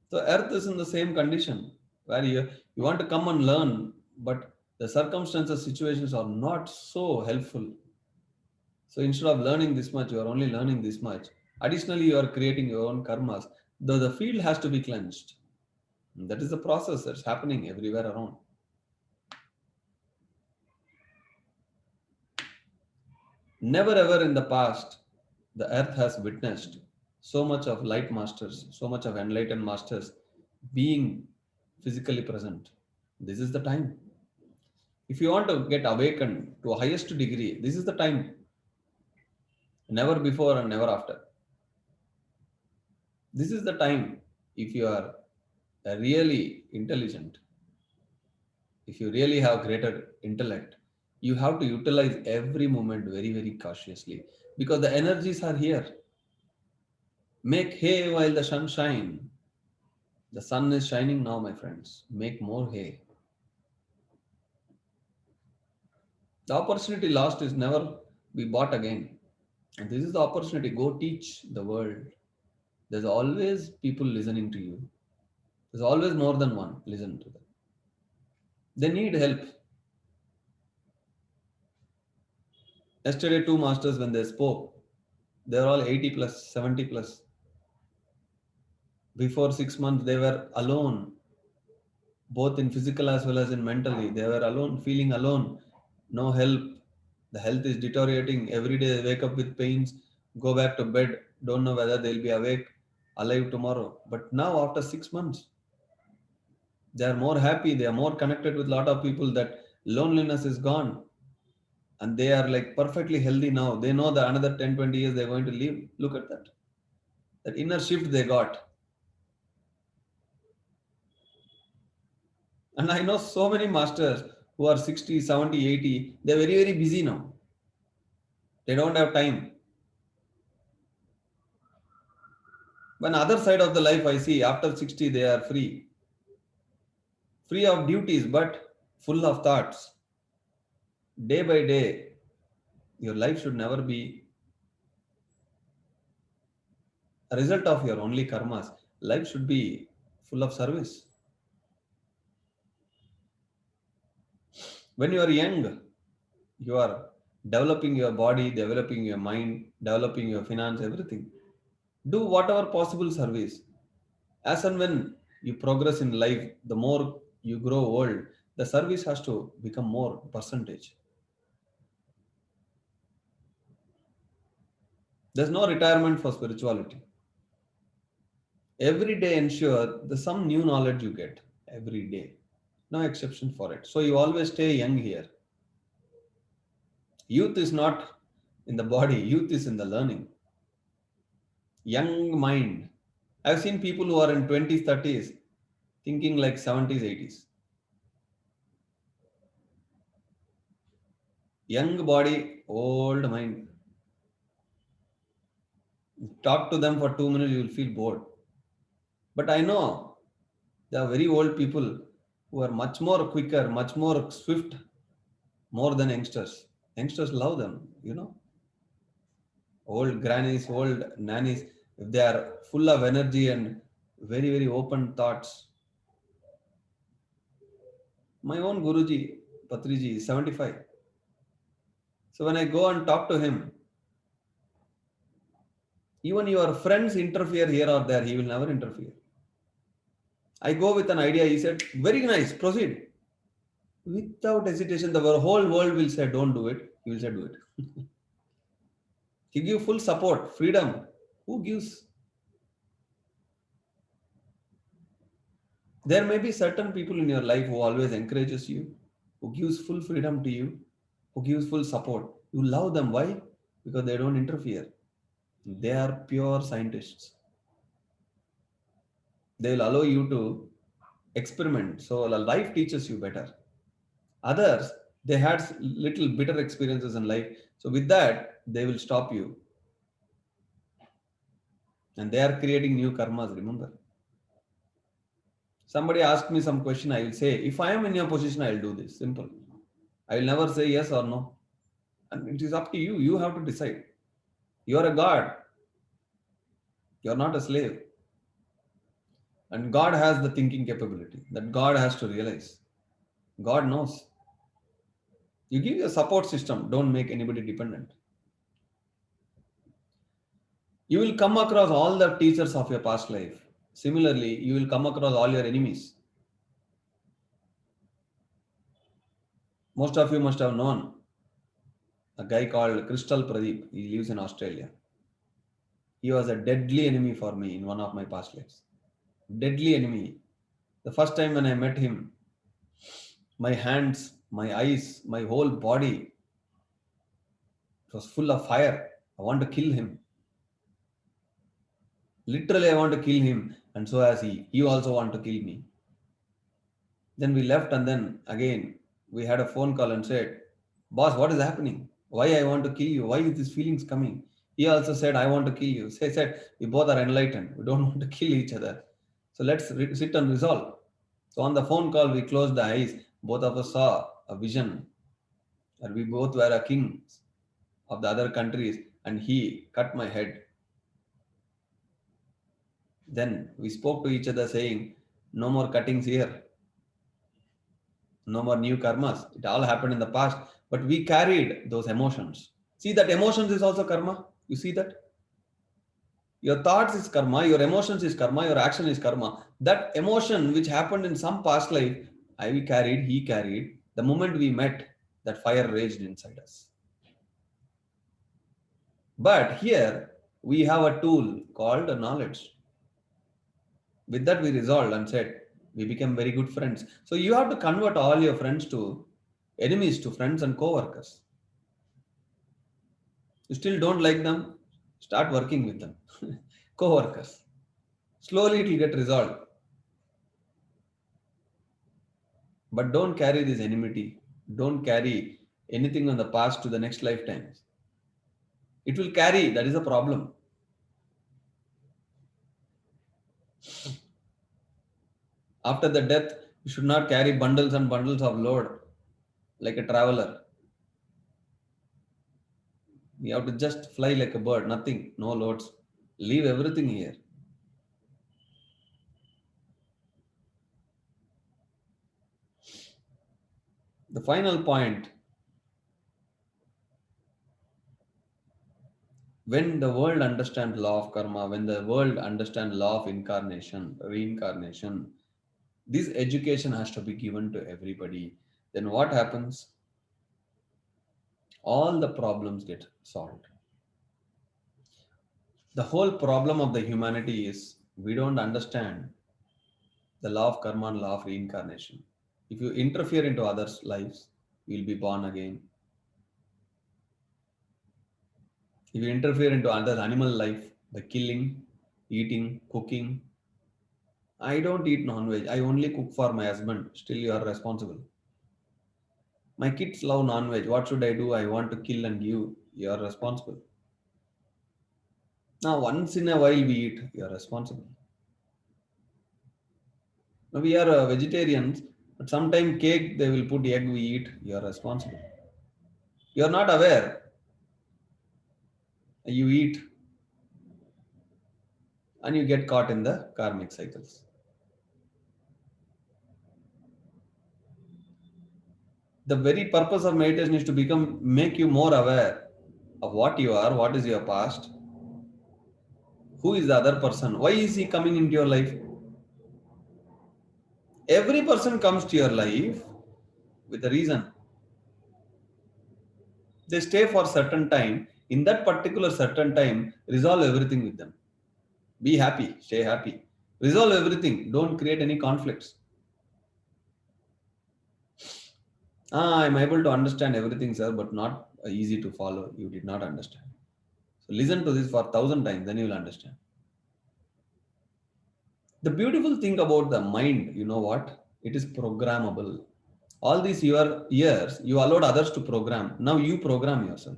The earth is in the same condition. where you want to come and learn, but the circumstances, situations are not so helpful. So instead of learning this much, you are only learning this much. Additionally, you are creating your own karmas. The field has to be cleansed. That is the process that's happening everywhere around. Never ever in the past, the earth has witnessed so much of light masters, so much of enlightened masters being physically present. This is the time. If you want to get awakened to a highest degree, this is the time. Never before and never after. This is the time. If you are really intelligent, if you really have greater intellect, you have to utilize every moment very, very cautiously because the energies are here. Make hay while the sun shines. The sun is shining now, my friends. Make more hay. The opportunity lost is never be bought again. And this is the opportunity. Go teach the world. There's always people listening to you. There's always more than one. Listen to them. They need help. Yesterday, two masters, when they spoke, they were all 80 plus, 70 plus. Before 6 months, they were alone, both in physical as well as in mentally. They were alone, feeling alone, no help. The health is deteriorating. Every day they wake up with pains, go back to bed, don't know whether they'll be awake, alive tomorrow. But now, after 6 months, they are more happy, they are more connected with a lot of people, that loneliness is gone. And they are like perfectly healthy now. They know that another 10, 20 years they're going to live. Look at that. That inner shift they got. And I know so many masters who are 60, 70, 80. They're very, very busy now. They don't have time. But other side of the life I see, after 60, they are free. Free of duties, but full of thoughts. Day by day, your life should never be a result of your only karmas. Life should be full of service. When you are young, you are developing your body, developing your mind, developing your finance, everything. Do whatever possible service. As and when you progress in life, the more you grow old, the service has to become more percentage. There's no retirement for spirituality. Every day ensure there's some new knowledge you get every day. No exception for it. So you always stay young here. Youth is not in the body, youth is in the learning. Young mind. I've seen people who are in 20s, 30s thinking like 70s, 80s. Young body, old mind. Talk to them for 2 minutes, you will feel bored. But I know there are very old people who are much more quicker, much more swift, more than youngsters. Youngsters love them, you know. Old grannies, old nannies, if they are full of energy and very, very open thoughts. My own Guruji, Patriji, is 75. So when I go and talk to him, even your friends interfere here or there, he will never interfere. I go with an idea, he said, very nice, proceed. Without hesitation, the whole world will say, don't do it. He will say, do it. He gives full support, freedom. Who gives? There may be certain people in your life who always encourages you, who gives full freedom to you, who gives full support. You love them. Why? Because they don't interfere. They are pure scientists. They will allow you to experiment. So the life teaches you better. Others, they had little bitter experiences in life. So with that, they will stop you. And they are creating new karmas, remember. Somebody asked me some question, I will say, if I am in your position, I will do this. Simple. I will never say yes or no. And it is up to you. You have to decide. You are a god. You are not a slave. And God has the thinking capability that God has to realize. God knows. You give a support system, don't make anybody dependent. You will come across all the teachers of your past life. Similarly, you will come across all your enemies. Most of you must have known a guy called Crystal Pradeep. He lives in Australia. He was a deadly enemy for me in one of my past lives. Deadly enemy. The first time when I met him, my hands, my eyes, my whole body was full of fire. I want to kill him. Literally, I want to kill him, and so as he. He also want to kill me. Then we left, and then again we had a phone call and said, "Boss, what is happening? Why I want to kill you? Why is these feelings coming?" He also said, "I want to kill you." So I said, "We both are enlightened. We don't want to kill each other. So let's sit and resolve." So on the phone call, we closed the eyes. Both of us saw a vision, and we both were a kings of the other countries, and he cut my head. Then we spoke to each other saying, "No more cuttings here. No more new karmas. It all happened in the past, but we carried those emotions. See that emotions is also karma. You see that your thoughts is karma, your emotions is karma, your action is karma. That emotion which happened in some past life, I carried, he carried. The moment we met, that fire raged inside us. But here we have a tool called knowledge. With that, we resolved and said we became very good friends. So you have to convert all your friends to enemies to friends and co-workers. You still don't like them, start working with them. Co-workers. Slowly it will get resolved. But don't carry this enmity. Don't carry anything on the past to the next lifetimes. It will carry, that is a problem. After the death, you should not carry bundles and bundles of load like a traveler. You have to just fly like a bird, nothing, no loads. Leave everything here. The final point, when the world understands law of karma, when the world understands law of incarnation, reincarnation, this education has to be given to everybody. Then what happens? All the problems get solved. The whole problem of the humanity is we don't understand the law of karma and law of reincarnation. If you interfere into others' lives, you'll be born again. If you interfere into other animal life, the killing, eating, cooking, I don't eat non-veg. I only cook for my husband. Still, you are responsible. My kids love non-veg. What should I do? I want to kill and give. You are responsible. Now, once in a while we eat. You are responsible. Now, we are vegetarians, but sometimes cake they will put egg. We eat. You are responsible. You are not aware. You eat and you get caught in the karmic cycles. The very purpose of meditation is to make you more aware of what you are, what is your past, who is the other person, why is he coming into your life. Every person comes to your life with a reason. They stay for certain time. In that particular certain time, resolve everything with them. Be happy, stay happy. Resolve everything. Don't create any conflicts. I'm able to understand everything, sir, but not easy to follow. You did not understand. So listen to this for 1,000 times, then you will understand. The beautiful thing about the mind, you know what? It is programmable. All these years, you allowed others to program. Now you program yourself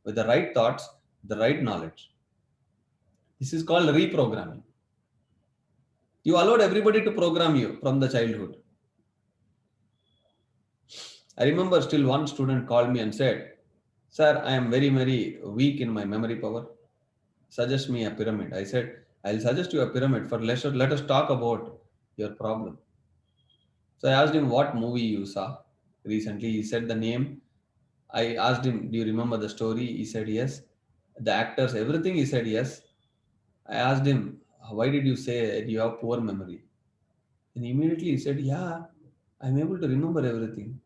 with the right thoughts, the right knowledge. This is called reprogramming. You allowed everybody to program you from the childhood. I remember still one student called me and said, "Sir, I am very, very weak in my memory power. Suggest me a pyramid." I said, I'll suggest you a pyramid for let us talk about your problem. So I asked him what movie you saw recently. He said the name. I asked him, do you remember the story? He said yes. The actors, everything, he said yes. I asked him, why did you say you have poor memory? And immediately he said, yeah, I'm able to remember everything.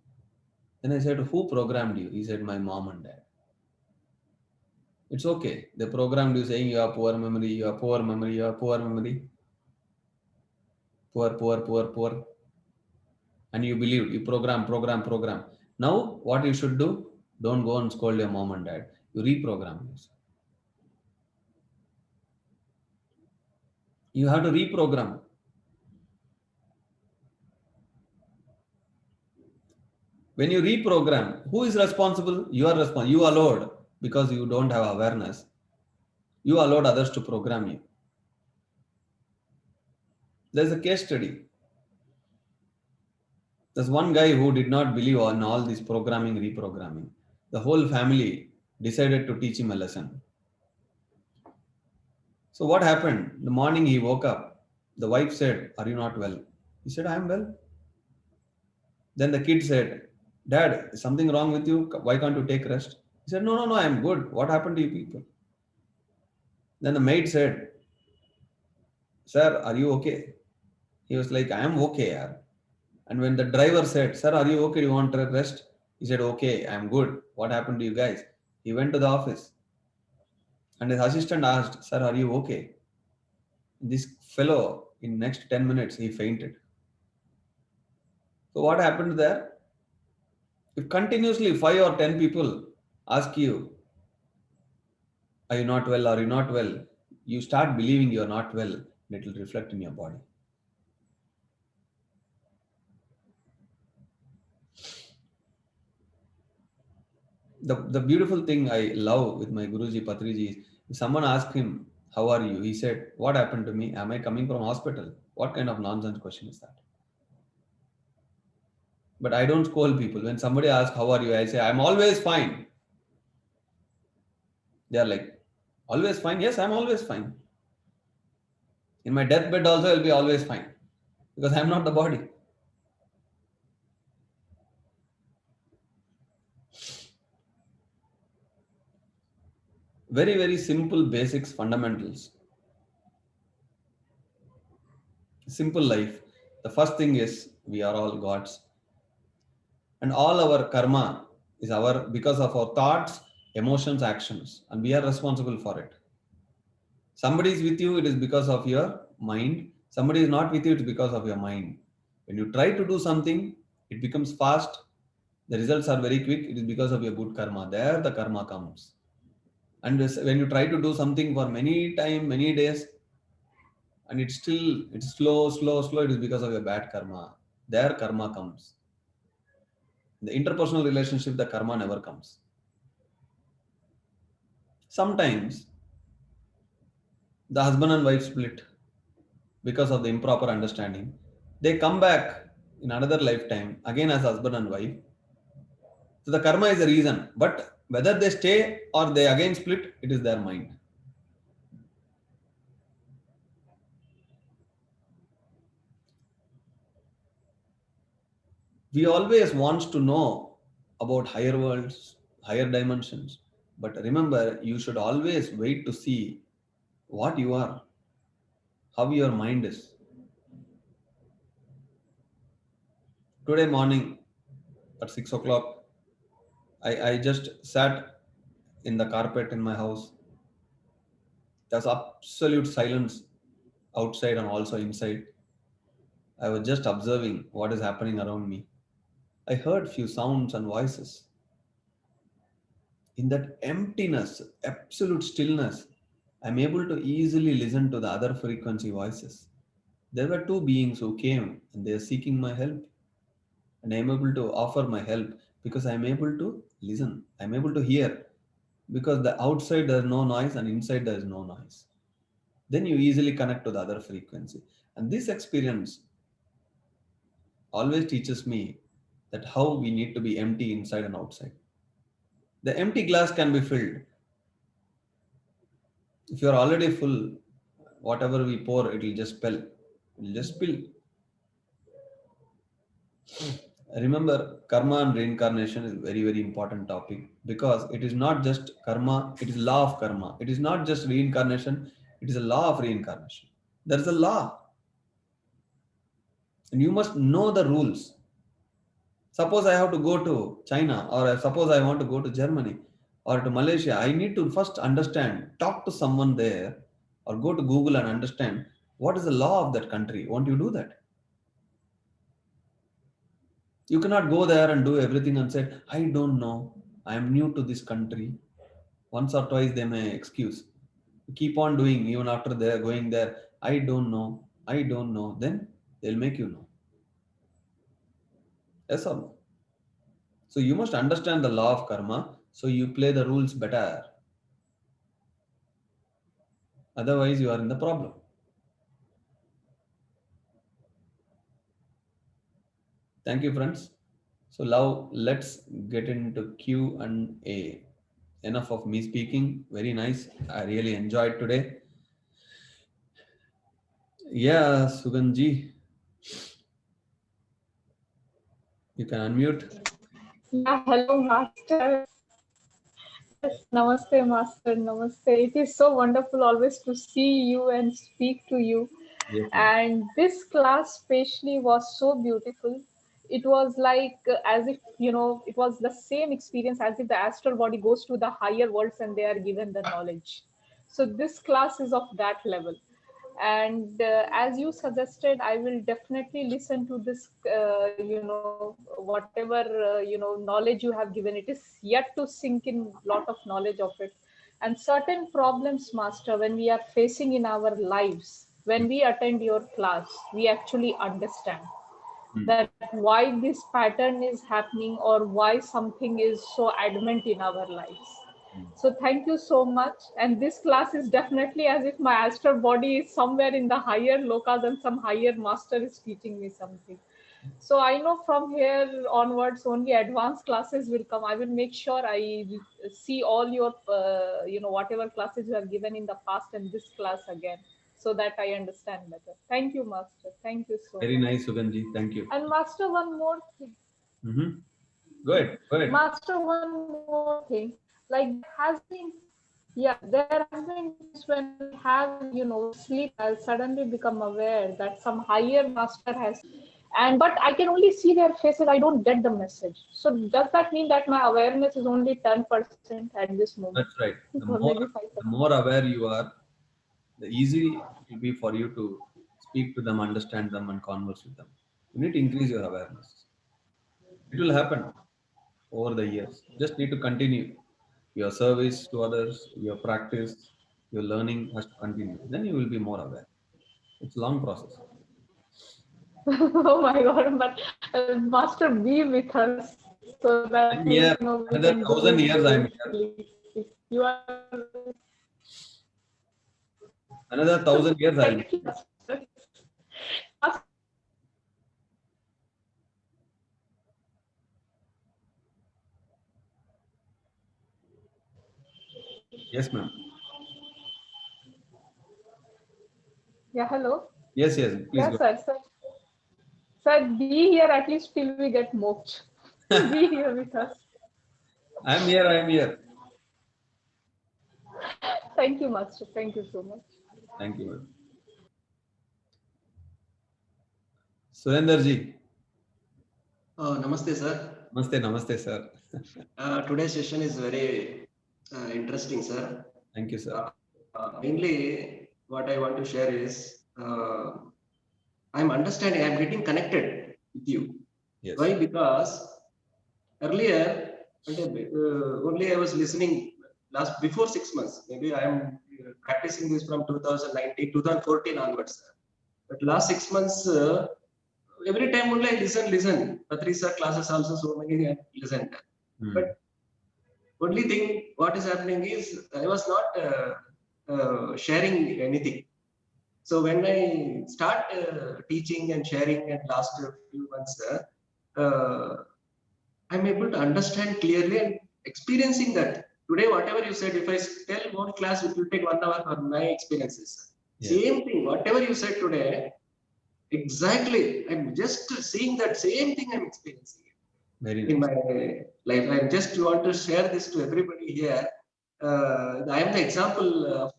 Then I said, who programmed you? He said, my mom and dad. It's okay. They programmed you saying you have poor memory, you have poor memory, you have poor memory, poor, poor, poor, poor. And you believed, you program. Now, what you should do, don't go and scold your mom and dad. You reprogram yourself. You have to reprogram. When you reprogram, who is responsible? You are responsible. You allowed because you don't have awareness. You allowed others to program you. There's a case study. There's one guy who did not believe on all this programming, reprogramming. The whole family decided to teach him a lesson. So what happened? The morning he woke up, the wife said, are you not well? He said, I am well. Then the kid said, Dad, is something wrong with you? Why can't you take rest? He said, no, I am good. What happened to you people? Then the maid said, Sir, are you okay? He was like, I am okay, yaar. And when the driver said, Sir, are you okay? Do you want to rest? He said, okay, I am good. What happened to you guys? He went to the office and his assistant asked, Sir, are you okay? This fellow, in next 10 minutes, he fainted. So what happened there? If continuously 5 or 10 people ask you, are you not well? Are you not well? You start believing you're not well, and it will reflect in your body. The beautiful thing I love with my Guruji Patriji is if someone asks him, how are you? He said, what happened to me? Am I coming from hospital? What kind of nonsense question is that? But I don't scold people. When somebody asks, how are you? I say, I'm always fine. They are like, always fine? Yes, I'm always fine. In my deathbed also, I'll be always fine because I'm not the body. Very, very simple basics, fundamentals. Simple life. The first thing is we are all gods. And all our karma is our because of our thoughts, emotions, actions. And we are responsible for it. Somebody is with you, it is because of your mind. Somebody is not with you, it's because of your mind. When you try to do something, it becomes fast. The results are very quick. It is because of your good karma. There the karma comes. And when you try to do something for many time, many days, and it's slow, it is because of your bad karma. There karma comes. In the interpersonal relationship, the karma never comes. Sometimes the husband and wife split because of the improper understanding. They come back in another lifetime again as husband and wife. So the karma is the reason. But whether they stay or they again split, it is their mind. We always want to know about higher worlds, higher dimensions. But remember, you should always wait to see what you are, how your mind is. Today morning at 6 o'clock, I just sat in the carpet in my house. There's absolute silence outside and also inside. I was just observing what is happening around me. I heard few sounds and voices. In that emptiness, absolute stillness, I'm able to easily listen to the other frequency voices. There were two beings who came and they are seeking my help. And I'm able to offer my help because I'm able to listen. I'm able to hear because the outside there's no noise and inside there is no noise. Then you easily connect to the other frequency. And this experience always teaches me that how we need to be empty inside and outside. The empty glass can be filled. If you're already full, whatever we pour, it will just spill. It will just spill. Remember, karma and reincarnation is very, very important topic because it is not just karma, it is law of karma. It is not just reincarnation, it is a law of reincarnation. There is a law, and you must know the rules. Suppose I have to go to China, or suppose I want to go to Germany or to Malaysia, I need to first understand, talk to someone there, or go to Google and understand what is the law of that country. Won't you do that? You cannot go there and do everything and say, I don't know, I am new to this country. Once or twice they may excuse. Keep on doing even after they're going there. I don't know. Then they'll make you know. Yes or no? So you must understand the law of karma so you play the rules better. Otherwise, you are in the problem. Thank you, friends. So now let's get into Q and A. Enough of me speaking. Very nice. I really enjoyed today. Yeah, Suganji, you can unmute. Yeah, hello, Master. Yes, namaste, Master. Namaste. It is so wonderful always to see you and speak to you. Yes, ma'am. And this class, especially, was so beautiful. It was like as if, it was the same experience as if the astral body goes to the higher worlds and they are given the knowledge. So, this class is of that level. And as you suggested, I will definitely listen to this, whatever, knowledge you have given. It is yet to sink in lot of knowledge of it. And certain problems, Master, when we are facing in our lives, when we attend your class, we actually understand Hmm. that why this pattern is happening or why something is so adamant in our lives. Hmm. So thank you so much. And this class is definitely as if my astral body is somewhere in the higher lokas and some higher master is teaching me something. So I know from here onwards only advanced classes will come. I will make sure I see all your, whatever classes you have given in the past and this class again, so that I understand better. Thank you, Master. Thank you so Very much. nice, Suganji. Thank you. And Master, one more thing. Mm-hmm. Go ahead. Go ahead. Master, one more thing. Like there has been, yeah, there has been times when I have, sleep and I'll suddenly become aware that some higher master has, and but I can only see their faces. I don't get the message. So does that mean that my awareness is only 10% at this moment, That's right. or maybe 5%? The more aware you are, the easy it will be for you to speak to them, understand them, and converse with them. You need to increase your awareness. It will happen over the years. Just need to continue. Your service to others, your practice, your learning has to continue. Then you will be more aware. It's a long process. Oh my God! But Master, be with us so that I'm we here. can do Another it 1,000 years I'm here. gracefully. You are. Another 1,000 years I'll be Thank you, here. Master. Yes, ma'am. Yeah, hello. Yes, yes. Please Yeah, go. sir. Sir, be here at least till we get mocked. Be here with us. I'm here. I'm here. Thank you, Master. Thank you so much. Thank you, ma'am. Surender ji. Namaste, sir. Namaste, namaste, sir. Today's session is very interesting, sir. Thank you, sir. Mainly, what I want to share is I'm understanding, I'm getting connected with you. Yes. Why? Because earlier, only I was listening before 6 months. Maybe I am practicing this from 2019, 2014 onwards. Sir. But last 6 months, every time only I listen. Patri sir classes also so many I listened. But only thing what is happening is I was not sharing anything. So when I start teaching and sharing and last few months, I'm able to understand clearly and experiencing that. Today, whatever you said, if I tell one class, it will take 1 hour for my experiences. Yes. Same thing, whatever you said today, exactly. I'm just seeing that same thing I'm experiencing Very in nice. my life. I just want to share this to everybody here. I am the example of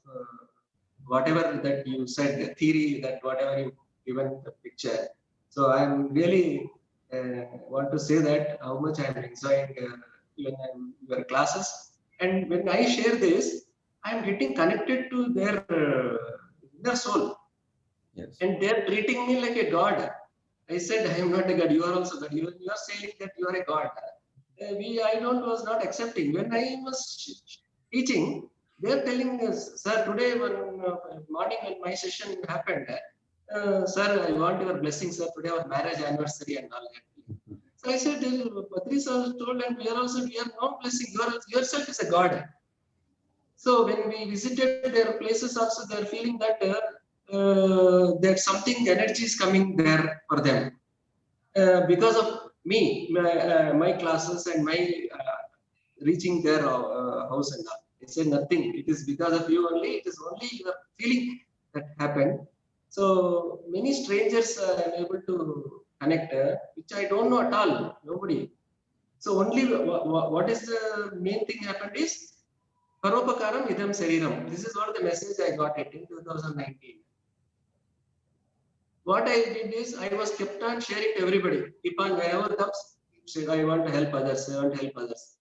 whatever that you said, the theory, that whatever you given the picture. So I'm really want to say that how much I'm enjoying even your classes. And when I share this, I'm getting connected to their inner soul, Yes. and they're treating me like a god. I said, I am not a god. You are also god. You are saying that you are a god. I was not accepting. When I was teaching, they're telling us, sir, today when morning when my session happened, sir, I want your blessing, sir. Today our marriage anniversary and all that. So I said, Patris also told, and we are not blessing. Yourself is a god. So when we visited their places, also they're feeling that there's something energy is coming there for them because of me, my classes and my reaching their house and all. I said nothing. It is because of you only. It is only your feeling that happened. So many strangers I'm able to connect, which I don't know at all. Nobody. So only what is the main thing happened is Paropakaram idam Sariram. This is what the message I got it in 2019. What I did is I was kept on sharing to everybody. Keep on wherever comes, said I want to help others. I want to help others.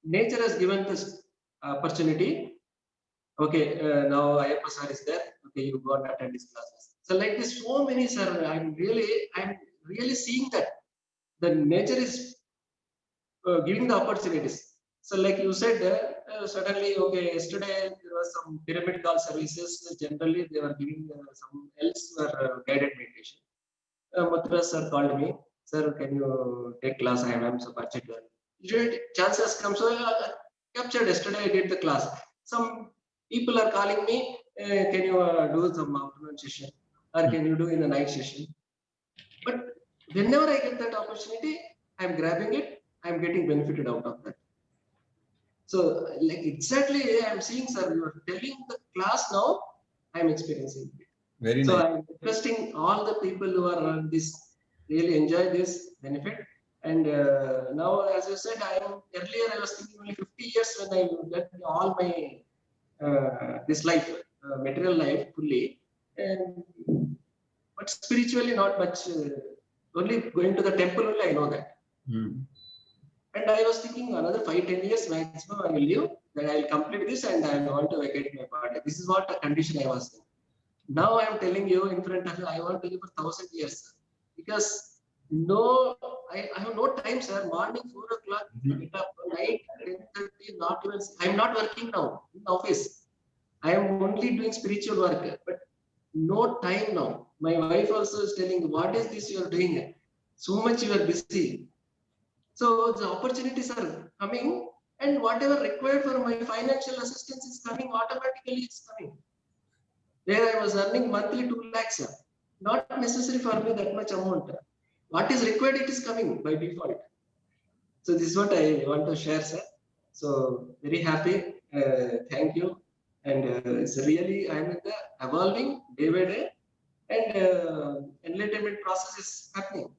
Nature has given this opportunity. Okay, now Ayappa sir is there. Okay, you go and attend his classes. So like this, so many sir. I'm really seeing that the nature is giving the opportunities. So like you said, suddenly, okay, yesterday there was some pyramid call services. Generally, they were giving some else were guided meditation. Matra sir called me, sir, can you take class? I am so particular. Usually chances come, so I captured yesterday. I did the class. Some people are calling me, can you do some afternoon session, or can you do in the night session? But whenever I get that opportunity, I'm grabbing it. I'm getting benefited out of that. So, like exactly, I'm seeing, sir, you're telling the class now. I'm experiencing it. Very So nice. I'm requesting all the people who are on this really enjoy this benefit. And now, as you said, earlier I was thinking only 50 years when I get all my this life, material life fully, and but spiritually not much. Only going to the temple only I know that. And I was thinking another 5-10 years maximum I will live. Then I will complete this and I want to vacate my body. This is what the condition I was in. Now I am telling you in front of you, I want to live for 1,000 years because I have no time, sir. Morning 4 o'clock, get up, night 10:30, not even. I am not working now in office. I am only doing spiritual work, but no time now. My wife also is telling, what is this you are doing? So much you are busy. So the opportunities are coming, and whatever required for my financial assistance is coming automatically. It's coming. Where I was earning monthly 2 lakhs, not necessary for me that much amount. What is required, it is coming by default. So this is what I want to share, sir. So very happy. Thank you. And it's really I'm in the evolving day by day, and enlightenment process is happening.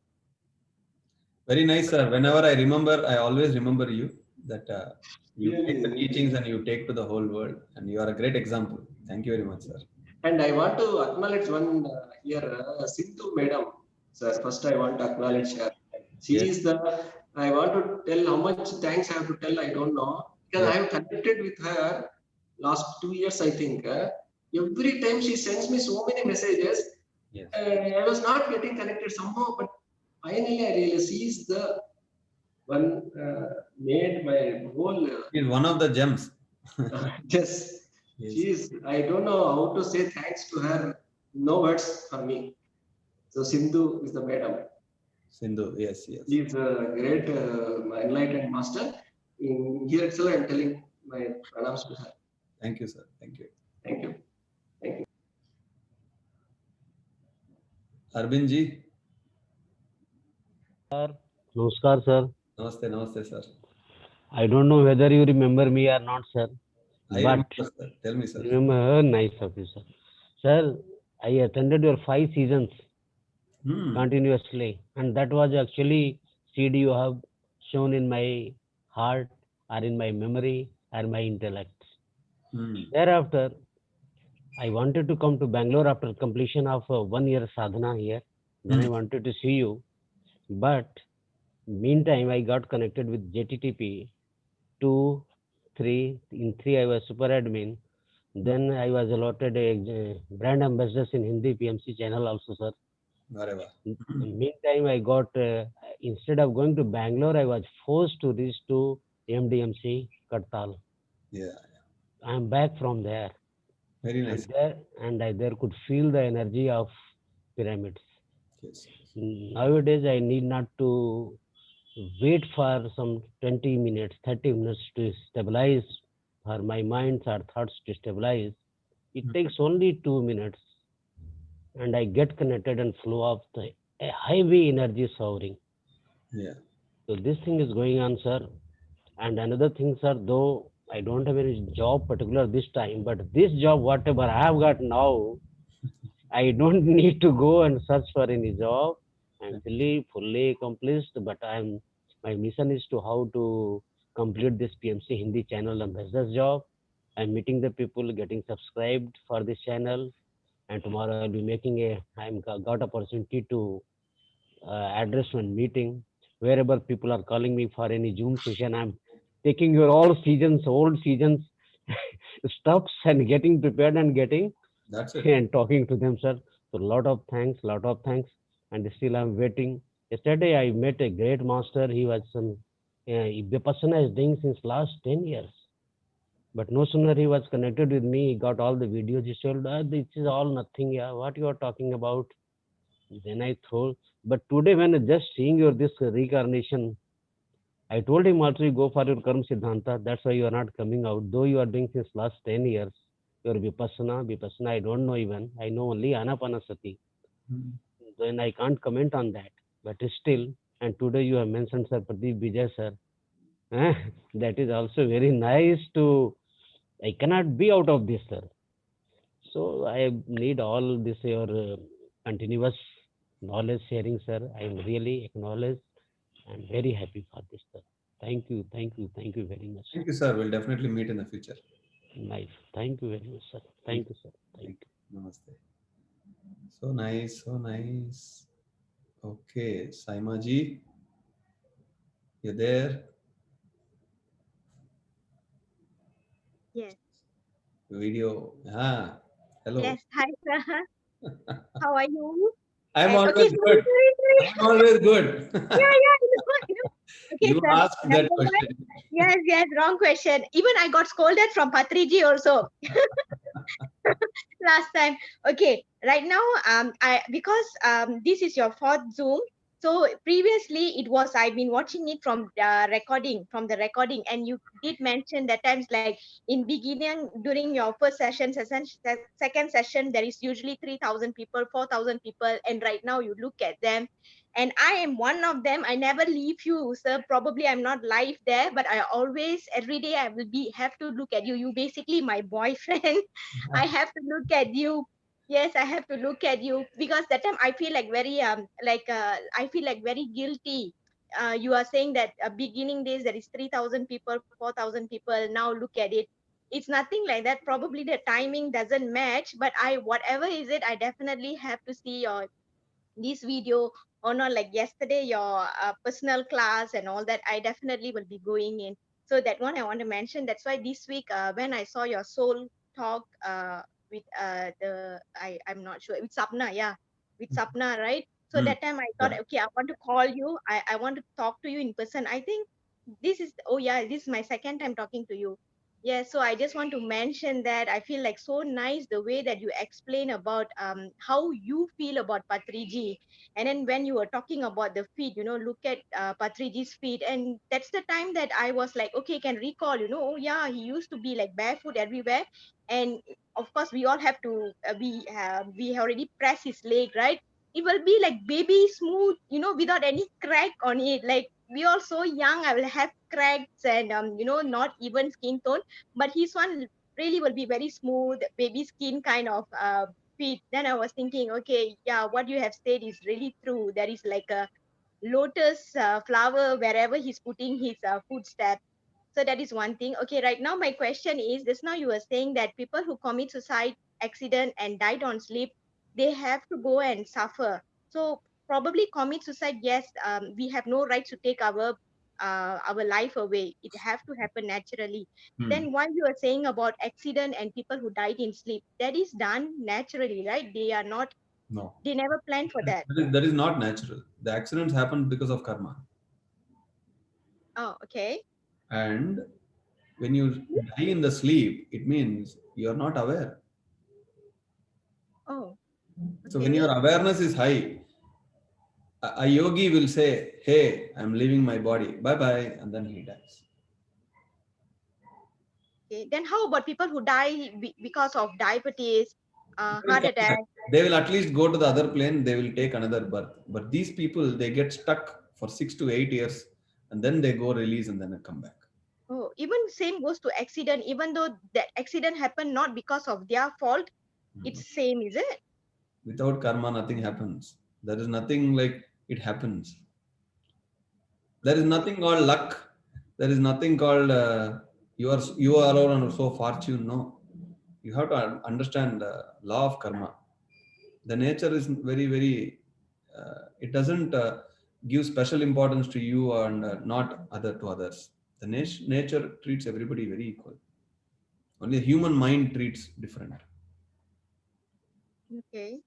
Very nice, sir. Whenever I remember, I always remember you that you take the Really. teachings and you take to the whole world, and you are a great example. Thank you very much, sir. And I want to acknowledge one here, Sindhu Madam. Sir, first I want to acknowledge her. She Yes. is the, I want to tell how much thanks I have to tell, I don't know. Because Yes. I have connected with her last 2 years, I think. Every time she sends me so many messages, Yes. I was not getting connected somehow, but finally I realized she is the one made my whole. She's one of the gems. Yes. Yes. She is, I don't know how to say thanks to her. No words for me. So Sindhu is the madam. Sindhu, yes, yes. He is a great enlightened master. In here itself, I am telling my pranams to her. Thank you, sir. Thank you. Thank you. Thank you. Arvind ji. Sir, Namaskar, sir. Namaste, namaste, sir. I don't know whether you remember me or not, sir. I But remember, sir. Tell me, sir. remember, nice of you, sir. Sir, I attended your 5 seasons Hmm. continuously, and that was actually seed you have shown in my heart, or in my memory, or my intellect. Hmm. Thereafter, I wanted to come to Bangalore after completion of 1 year sadhana here. Then I Hmm. wanted to see you, but meantime I got connected with JTTP 2, 3. In 3 I was super admin. Hmm. Then I was allotted a brand ambassadors in Hindi PMC channel also, sir. Whatever. Hmm. Meantime, I got instead of going to Bangalore, I was forced to reach to MDMC Kartal. Yeah. I am back from there, Very and nice. I there could feel the energy of pyramids. Yes. Nowadays, I need not to wait for some 20 minutes, 30 minutes to stabilize, for my minds or thoughts to stabilize. It Hmm. takes only 2 minutes, and I get connected and flow of the a highway energy soaring. Yeah. So this thing is going on, sir. And another thing, sir, though I don't have any job particular this time, but this job, whatever I have got now, I don't need to go and search for any job. I'm fully accomplished, but my mission is to how to complete this PMC Hindi channel and business job. I'm meeting the people, getting subscribed for this channel, and tomorrow I'll be making got opportunity to address one meeting wherever people are calling me for any Zoom session. I'm taking your old seasons stuffs and getting prepared and getting That's it. and talking to them, sir. So lot of thanks, and still I'm waiting. Yesterday I met a great master. He was some Vipassana is doing since last 10 years. But no sooner he was connected with me, he got all the videos. He told, "This is all nothing. Yeah, what you are talking about?" Then I thought, but today when just seeing your this reincarnation, I told him also you go for your karma siddhanta. That's why you are not coming out. Though you are doing since last 10 years, your vipassana, I don't know even. I know only anapanasati. Hmm. Then I can't comment on that. But still, and today you have mentioned Sir Pradeep Vijay sir. Eh, that is also very nice to. I cannot be out of this, sir. So I need all this your continuous knowledge sharing, sir. I am really acknowledged. I'm very happy for this, sir. Thank you very much, sir. Thank you, sir. We'll definitely meet in the future. Nice. Thank you very much, sir. Thank Thank you, sir. you. Thank Thank you. Namaste. So nice. So nice. Okay. Saima ji, you there? Yes. Video. Ah. Hello. Yes. Hi, sir. How are you? I'm And okay, always sorry, good. sorry, sorry. I'm always good. Yeah, yeah, I know. Okay, You sir. asked that Number one. question. Yes, yes, wrong question. Even I got scolded from Patriji also last time. Okay, right now, I because this is your fourth Zoom. So previously it was I've been watching it from the recording, and you did mention that times like in beginning during your first second session there is usually 3,000 people, 4,000 people, and right now you look at them, and I am one of them. I never leave you, sir. Probably I'm not live there, but I always every day I will be have to look at you. You basically my boyfriend. I have to look at you. Yes, I have to look at you because that time I feel like very I feel like very guilty. You are saying that beginning days there is 3,000 people, 4,000 people. Now look at it. It's nothing like that. Probably the timing doesn't match, but I whatever is it, I definitely have to see your this video or not, like yesterday your personal class and all that. I definitely will be going in. So that one I want to mention. That's why this week when I saw your soul talk with I'm not sure with Sapna, yeah, with Sapna, right? So Hmm. that time I thought, Yeah. okay, I want to call you. I want to talk to you in person. I think this is, oh yeah, this is my second time talking to you. Yeah, so I just want to mention that I feel like so nice the way that you explain about how you feel about Patriji. And then when you were talking about the feet, look at Patriji's feet, and that's the time that I was like, okay, can recall, oh yeah, he used to be like barefoot everywhere, and of course we all have to we already press his leg, right? It will be like baby smooth, without any crack on it. Like we are so young, I will have cracks and not even skin tone, but his one really will be very smooth baby skin kind of feet. Then I was thinking, okay, yeah, what you have said is really true. There is like a lotus flower wherever he's putting his footsteps. So that is one thing. Okay, right now my question is, just now you were saying that people who commit suicide, accident and died on sleep, they have to go and suffer. So probably commit suicide, yes, we have no right to take our life away. It have to happen naturally. Then while you are saying about accident and people who died in sleep, that is done naturally, right? They are not, No, they never plan for that. that is not natural. The accidents happen because of karma. Oh, okay. And when you die in the sleep, it means you are not aware. Oh, So when okay. your awareness is high, a yogi will say, "Hey, I'm leaving my body. Bye bye," and then he dies. Okay. Then how about people who die because of diabetes, They will heart come back. attack? They will at least go to the other plane. They will take another birth. But these people, they get stuck for 6 to 8 years, and then they go release and then they come back. Oh, even same goes to accident. Even though that accident happened not because of their fault, it's same, is it? Without karma, nothing happens. There is nothing like it happens. There is nothing called luck. There is nothing called you are alone so fortune. No, you have to understand the law of karma. The nature is very. It doesn't give special importance to you and not other to others. The nature treats everybody very equal. Only the human mind treats different. Okay.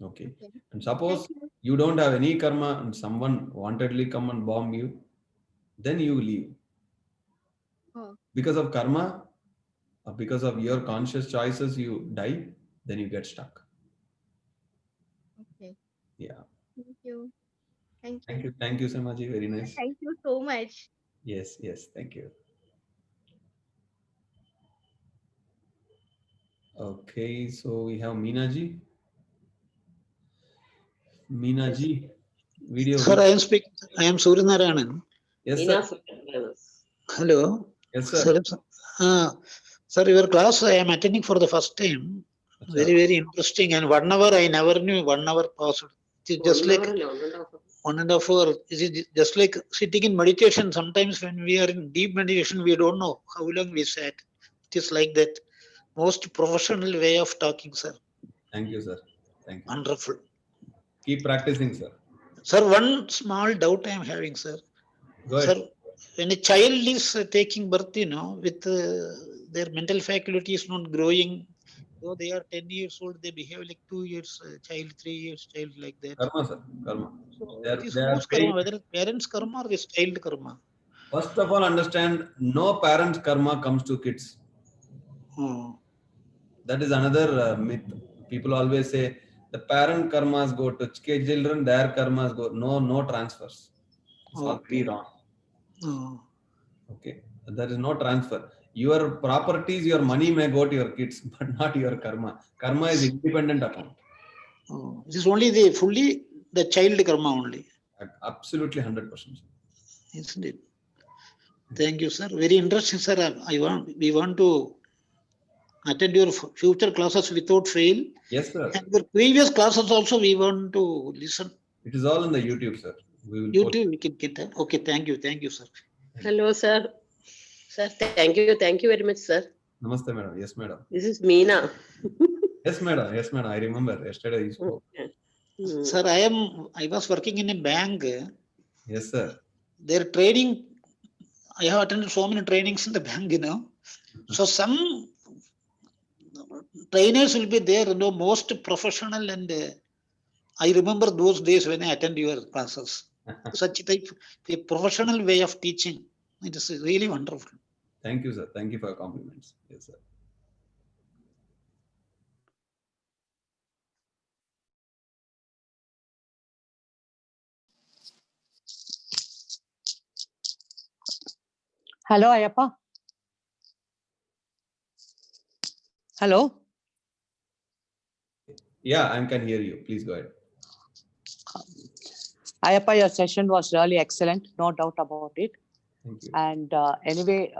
Okay. Okay. And Thank suppose you. you don't have any karma and someone wantedly come and bomb you, then you leave. Oh, Because of karma or because of your conscious choices, you die, then you get stuck. okay. Yeah. Thank you. Thank Thank you. you. Thank you, Samaji. Very nice. Thank you so much. Yes, yes. Thank you. Okay, so we have Meena ji. Meena Yes. ji, video. Sir, I am speaking. I am Suryanarayanan. Yes, Meena sir. Hello. Yes, sir. Sir, sir, your class I am attending for the first time. Very, very interesting. And 1 hour, I never knew 1 hour passed. It is just like 1.5 hour. It is just like sitting in meditation. Sometimes when we are in deep meditation, we don't know how long we sat. It is like that. Most professional way of talking, sir. Thank you, sir. Thank you. Wonderful. Keep practicing, sir. Sir, one small doubt I am having, sir. Go ahead. Sir, when a child is taking birth, with their mental faculty is not growing, though they are 10 years old, they behave like 2 years child, 3 years child, like that. Karma, sir. Karma. So They it are, is they are whose paying. karma, whether parents' karma or this child karma? First of all, understand no parent's karma comes to kids. Oh, That is another myth. People always say the parent karmas go to children, their karmas go. No transfers. It's all very okay. wrong. Oh, Okay. There is no transfer. Your properties, your money may go to your kids, but not your karma. Karma is independent account. oh. It is only the child karma only, Absolutely 100%. isn't it? Thank you, sir. Very interesting, sir. We want to attend your future classes without fail. Yes, sir. And your previous classes also we want to listen. It is all in the YouTube, sir. We will post. YouTube we can get that. Okay, thank you, sir. Hello, sir. Sir, thank you very much, sir. Namaste, madam. Yes, madam. This is Meena. Yes, madam. Yes, madam. I remember yesterday you spoke. Okay. Sir, I was working in a bank. Yes, sir. Their training, I have attended so many trainings in the bank, So some trainers will be there, most professional, and I remember those days when I attend your classes. Such type, a professional way of teaching. It is really wonderful. Thank you, sir. Thank you for your compliments. Yes, sir. Hello, Ayappa. Hello. Yeah, I can hear you. Please go ahead. Ayappa, your session was really excellent. No doubt about it. Thank you. And anyway,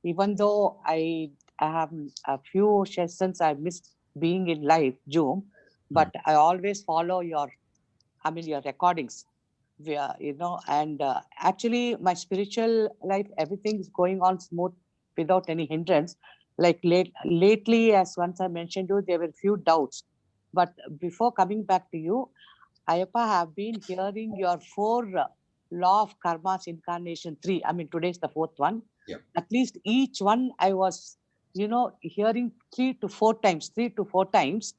even though I have a few sessions I missed being in live Zoom, but I always follow your recordings. And actually my spiritual life, everything is going on smooth without any hindrance. Like lately, as once I mentioned you, there were few doubts. But before coming back to you, Ayappa, have been hearing your 4 law of karmas incarnation 3. Today's the 4th one. Yeah. At least each one I was, hearing 3 to 4 times.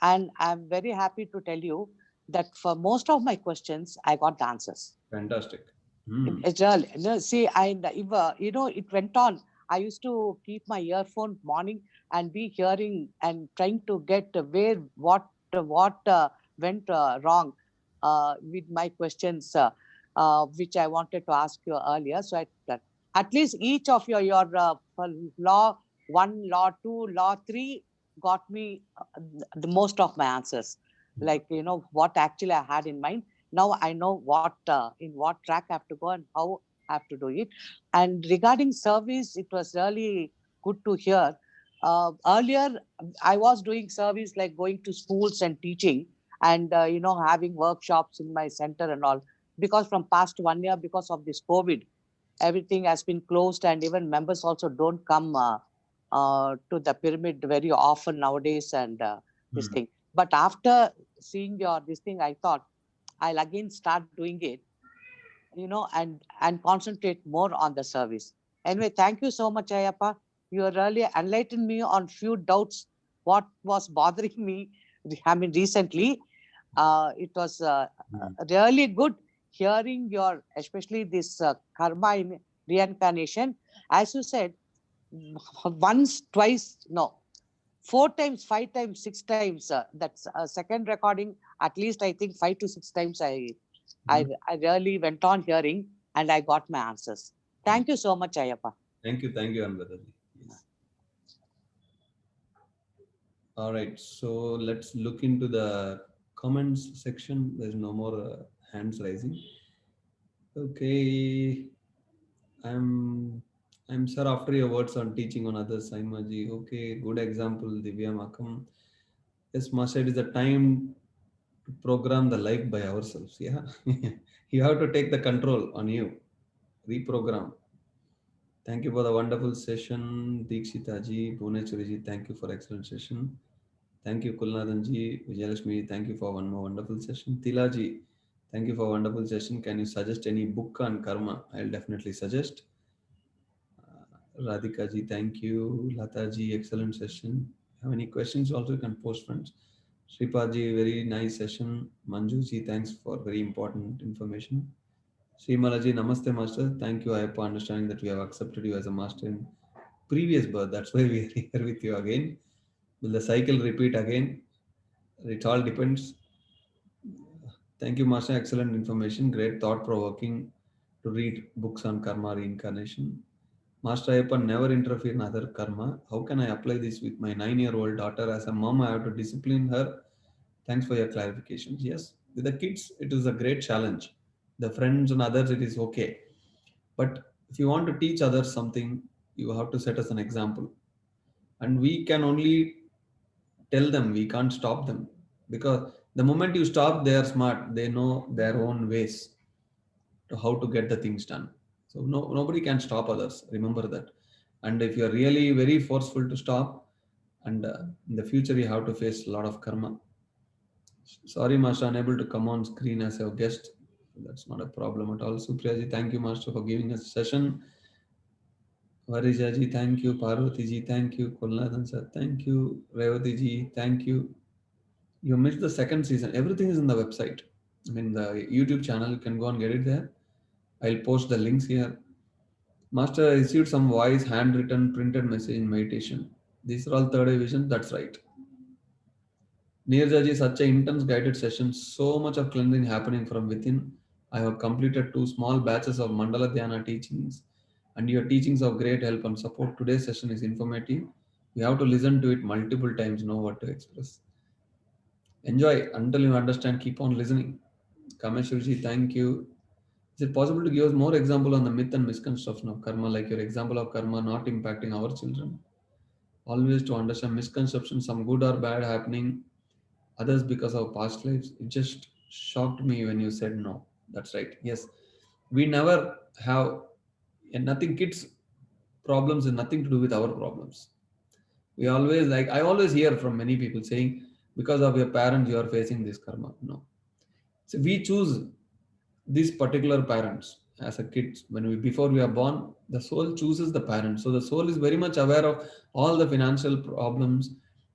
And I'm very happy to tell you that for most of my questions, I got the answers. Fantastic. It's really, see, it went on. I used to keep my earphone morning and be hearing and trying to get where what went wrong with my questions, which I wanted to ask you earlier. So at least each of your law 1, law 2, law 3 got me the most of my answers. Like what actually I had in mind. Now I know what in what track I have to go and how I have to do it. And regarding service, it was really good to hear. Earlier, I was doing service like going to schools and teaching, and having workshops in my center and all. Because from past 1 year, because of this COVID, everything has been closed, and even members also don't come to the pyramid very often nowadays. And this thing. But after seeing your this thing, I thought I'll again start doing it, and concentrate more on the service. Anyway, thank you so much, Ayappa. You really enlightened me on few doubts. What was bothering me, recently. It was really good hearing especially this karma in reincarnation. As you said, once, twice, no. 4 times, 5 times, 6 times. That's a second recording. At least I think 5 to 6 times I really went on hearing, and I got my answers. Thank you so much, Ayappa. Thank you, Anbadaji. Yes. All right, so let's look into the comments section. There's no more hands rising. Okay, I'm sir, after your words on teaching on others, Saimaji. Okay, good example, Divya Makam. Yes, Master, it is the time to program the life by ourselves. Yeah, you have to take the control on you, reprogram. Thank you for the wonderful session, Dikshita ji, Bhuneshwari ji. Thank you for excellent session. Thank you, Kulnadan ji, Vijayalakshmi. Thank you for one more wonderful session. Tila ji, thank you for wonderful session. Can you suggest any book on karma? I'll definitely suggest. Radhika ji, thank you. Lata ji, excellent session. Have any questions also you can post, friends. Sripad ji, very nice session. Manju ji, thanks for very important information. Srimala ji, namaste master. Thank you, Ayappa, understanding that we have accepted you as a master in previous birth. That's why we are here with you again. Will the cycle repeat again? It all depends. Thank you, master. Excellent information. Great thought provoking to read books on karma reincarnation. Master Ayappa, never interfere in other karma. How can I apply this with my 9-year-old daughter? As a mom, I have to discipline her. Thanks for your clarifications. Yes, with the kids, it is a great challenge. The friends and others, it is okay. But if you want to teach others something, you have to set us an example. And we can only tell them, we can't stop them. Because the moment you stop, they are smart. They know their own ways to how to get the things done. So nobody can stop others. Remember that. And if you are really very forceful to stop, and in the future you have to face a lot of karma. Sorry, Master, unable to come on screen as a guest. That's not a problem at all. Supriya ji, thank you, Master, for giving us a session. Varija ji, thank you. Parvati ji, thank you. Kulnadan sir, thank you. Revati ji, thank you. You missed the second season. Everything is in the website. I mean, the YouTube channel, you can go and get it there. I'll post the links here. Master, I received some voice, handwritten, printed message in meditation. These are all third eye vision. That's right. Neerja ji, such an intense guided session. So much of cleansing happening from within. I have completed 2 small batches of Mandala Dhyana teachings, and your teachings of great help and support. Today's session is informative. You have to listen to it multiple times, know what to express. Enjoy until you understand. Keep on listening. Kameshwarji, thank you. Is it possible to give us more example on the myth and misconception of karma, like your example of karma not impacting our children? always to understand misconceptions, some good or bad happening, others because of past lives. It just shocked me when you said no. That's right. Yes, we never have, and nothing, kids' problems is nothing to do with our problems. We always, like, I always hear from many people saying, because of your parents, you are facing this karma. No. So we choose these particular parents as a kid. When we, before we are born, the soul chooses the parents. So the soul is very much aware of all the financial problems.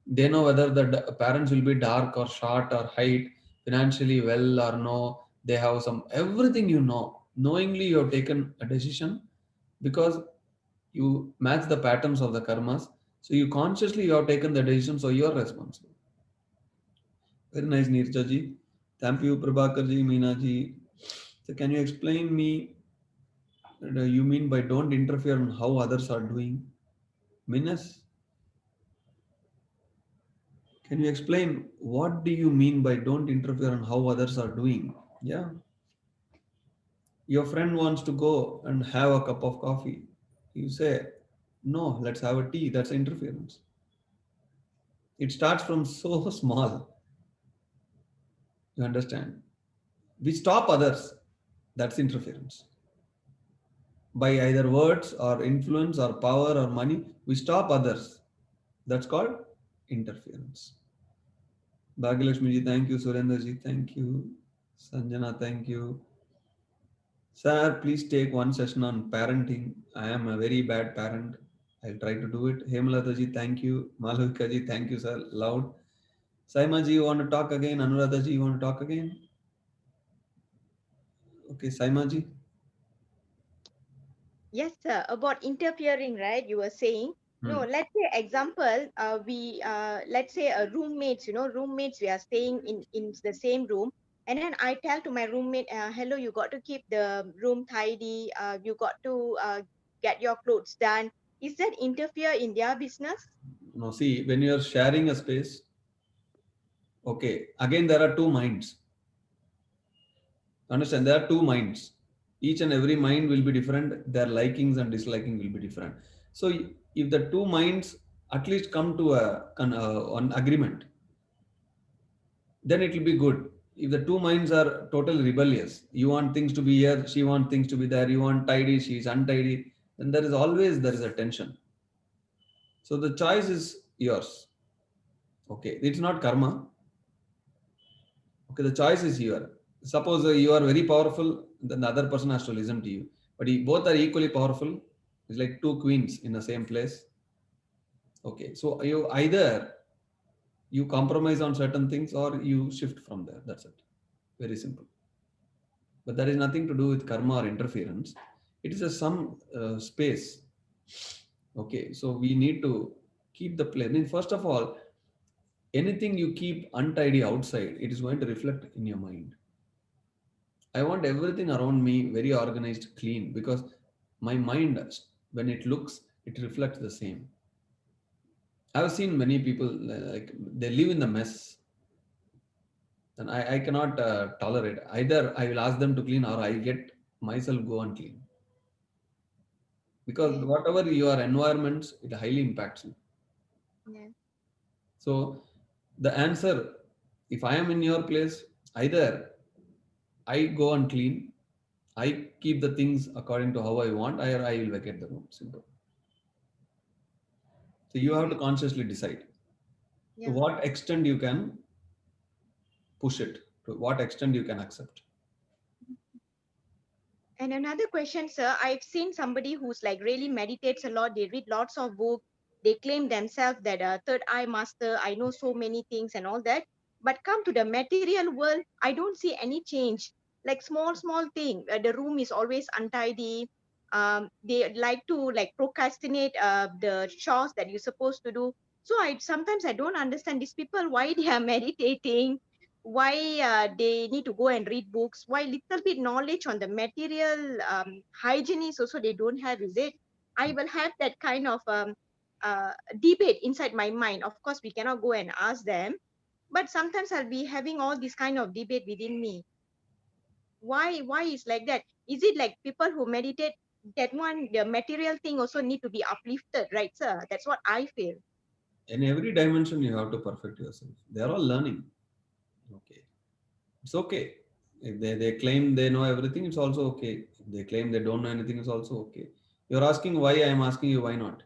They know whether the parents will be dark or short or height, financially well or no. They have some everything, you know. Knowingly you have taken a decision because you match the patterns of the karmas. So you consciously you have taken the decision, so you are responsible. Very nice, Neerja ji. Thank you, Prabhakar ji, Meena ji. So can you explain me, you mean by don't interfere in how others are doing? Minas, can you explain what do you mean by don't interfere in how others are doing? Yeah, your friend wants to go and have a cup of coffee. You say, no, let's have a tea. That's interference. It starts from so small. You understand? We stop others. That's interference. By either words or influence or power or money, we stop others. That's called interference. Bhagyalakshmi ji, thank you. Surendra ji, thank you. Sanjana, thank you. Sir, please take one session on parenting. I am a very bad parent. I'll try to do it. Hemalata ji, thank you. Malavika ji, thank you, sir. Loud. Saima ji, you want to talk again? Anuradha ji, you want to talk again? Okay, Saima ji. Yes, sir. About interfering, right? You were saying. No, Hmm. let's say example, let's say roommates, roommates, we are staying in the same room. And then I tell to my roommate, hello, you got to keep the room tidy. You got to get your clothes done. Is that interfere in their business? No, see, when you are sharing a space, okay, again, there are two minds. Understand? There are two minds. Each and every mind will be different. Their likings and disliking will be different. So, if the two minds at least come to an agreement, then it will be good. If the two minds are totally rebellious, you want things to be here, she wants things to be there, you want tidy, she is untidy, then there is a tension. So the choice is yours. Okay, it's not karma. Okay, the choice is here. Suppose you are very powerful, then the other person has to listen to you. But both are equally powerful. It's like two queens in the same place. Okay, so you either you compromise on certain things or you shift from there. That's it. Very simple. But that is nothing to do with karma or interference. It is a some space. Okay, so we need to keep the place. I mean, first of all, anything you keep untidy outside, it is going to reflect in your mind. I want everything around me very organized, clean, because my mind, when it looks, it reflects the same. I've seen many people like they live in the mess, and I cannot tolerate. Either I will ask them to clean, or I get myself go and clean, because Okay. whatever your environments, it highly impacts you. Yeah. So the answer, if I am in your place, either I go and clean, I keep the things according to how I want, or I will vacate the room. Simple. So you have to consciously decide to Yeah. what extent you can push it, to what extent you can accept. And another question, sir, I've seen somebody who's like really meditates a lot. They read lots of books. They claim themselves that third eye master. I know so many things and all that. But come to the material world, I don't see any change. Like small thing. The room is always untidy. They like to like procrastinate the chores that you're supposed to do. So I sometimes I don't understand these people why they are meditating, why they need to go and read books, why little bit knowledge on the material hygiene is also they don't have, is it? I will have that kind of debate inside my mind. Of course we cannot go and ask them, but sometimes I'll be having all this kind of debate within me. Why is like that? Is it like people who meditate, that one the material thing also need to be uplifted, right, sir? That's what I feel. In every dimension, you have to perfect yourself. They are all learning. Okay. It's okay. If they claim they know everything, it's also okay. If they claim they don't know anything, it's also okay. You're asking why, I am asking you why not.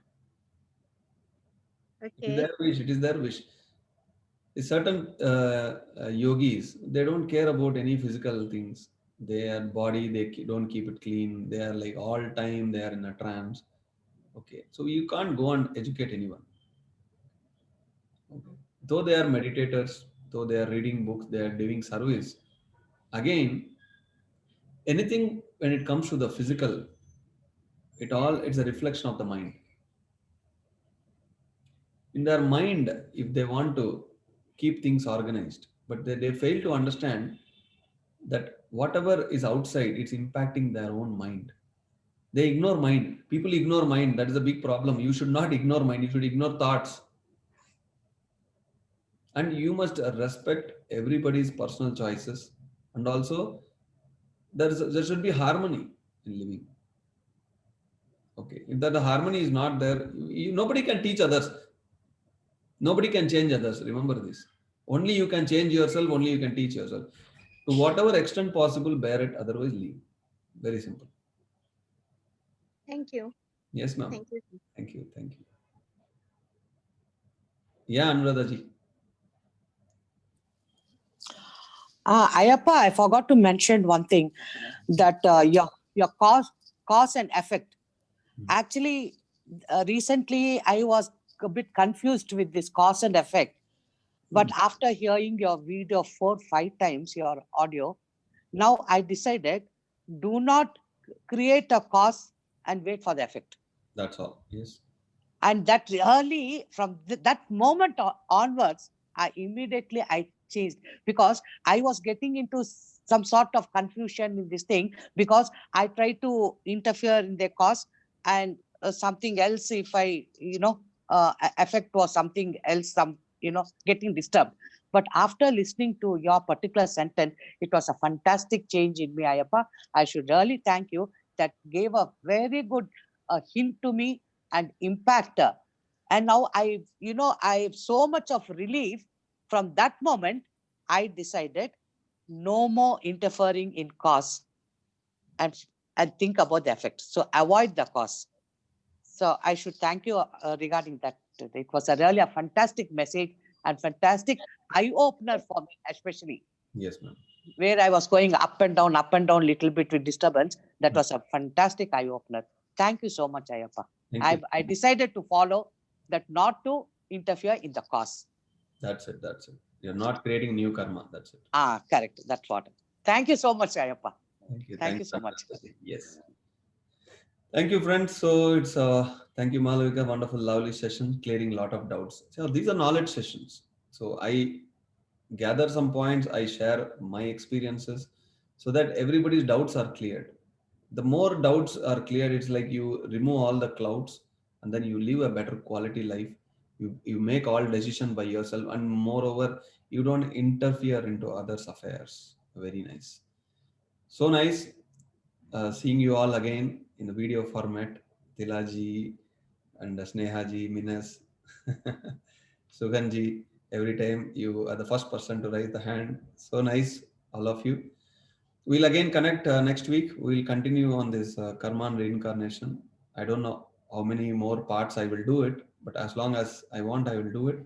It is Okay. their wish. It is their wish. Certain yogis, they don't care about any physical things. Their body, don't keep it clean. They are like all time, they are in a trance. Okay. So you can't go and educate anyone. Okay. Though they are meditators, though they are reading books, they are doing service. Again, anything when it comes to the physical, it's a reflection of the mind. In their mind, if they want to keep things organized, but they fail to understand that whatever is outside, it's impacting their own mind. They ignore mind. People ignore mind. That is a big problem. You should not ignore mind. You should ignore thoughts. And you must respect everybody's personal choices. And also, there should be harmony in living. Okay. If that the harmony is not there, nobody can teach others. Nobody can change others. Remember this. Only you can change yourself. Only you can teach yourself. To whatever extent possible, bear it. Otherwise, leave. Very simple. Thank you. Yes, ma'am. Thank you. Thank you. Thank you. Yeah, Anuradha ji. Ayappa, I forgot to mention one thing, that your cause and effect. Actually, recently I was a bit confused with this cause and effect. But after hearing your video 4-5 times, your audio, now I decided, do not create a cause and wait for the effect. That's all. Yes. And that really, from that moment onwards, I changed, because I was getting into some sort of confusion in this thing, because I tried to interfere in their cause, and something else, if I, effect was something else, getting disturbed. But after listening to your particular sentence, it was a fantastic change in me, Ayappa. I should really thank you. That gave a very good hint to me and impact. And now I have so much of relief. From that moment, I decided no more interfering in cause, and think about the effect. So avoid the cause. So I should thank you regarding that. It was really a fantastic message and fantastic eye-opener for me, especially. Yes, ma'am. Where I was going up and down, little bit with disturbance. That was a fantastic eye-opener. Thank you so much, Ayappa. I decided to follow that, not to interfere in the cause. That's it. That's it. You're not creating new karma. That's it. Correct. That's what. Thank you so much, Ayappa. Thank you. Thank you so much. Yes. Thank you, friends. So it's thank you, Malavika. Wonderful, lovely session, clearing a lot of doubts. So these are knowledge sessions. So I gather some points, I share my experiences, so that everybody's doubts are cleared. The more doubts are cleared, it's like you remove all the clouds, and then you live a better quality life. You make all decision by yourself, and moreover, you don't interfere into others' affairs. Very nice. So nice seeing you all again in the video format. Tilaji and Snehaji, Minas, Suganji. Every time you are the first person to raise the hand. So nice, all of you. We'll again connect next week. We'll continue on this karma and reincarnation. I don't know how many more parts I will do it, but as long as I want, I will do it.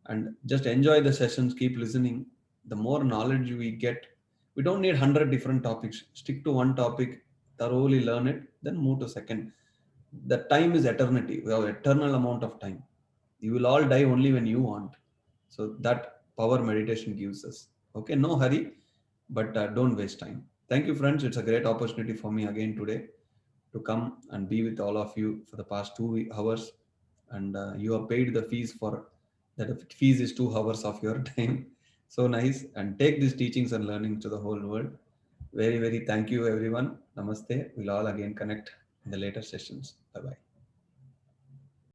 And just enjoy the sessions, keep listening. The more knowledge we get, we don't need 100 different topics. Stick to one topic, thoroughly learn it, then move to second. The time is eternity. We have eternal amount of time. You will all die only when you want. So that power meditation gives us. Okay, no hurry, but don't waste time. Thank you, friends. It's a great opportunity for me again today to come and be with all of you for the past 2 hours. And you have paid the fees for that. Fees is 2 hours of your time. So nice. And take these teachings and learning to the whole world. Very, very thank you, everyone. Namaste. We'll all again connect in the later sessions. Bye-bye.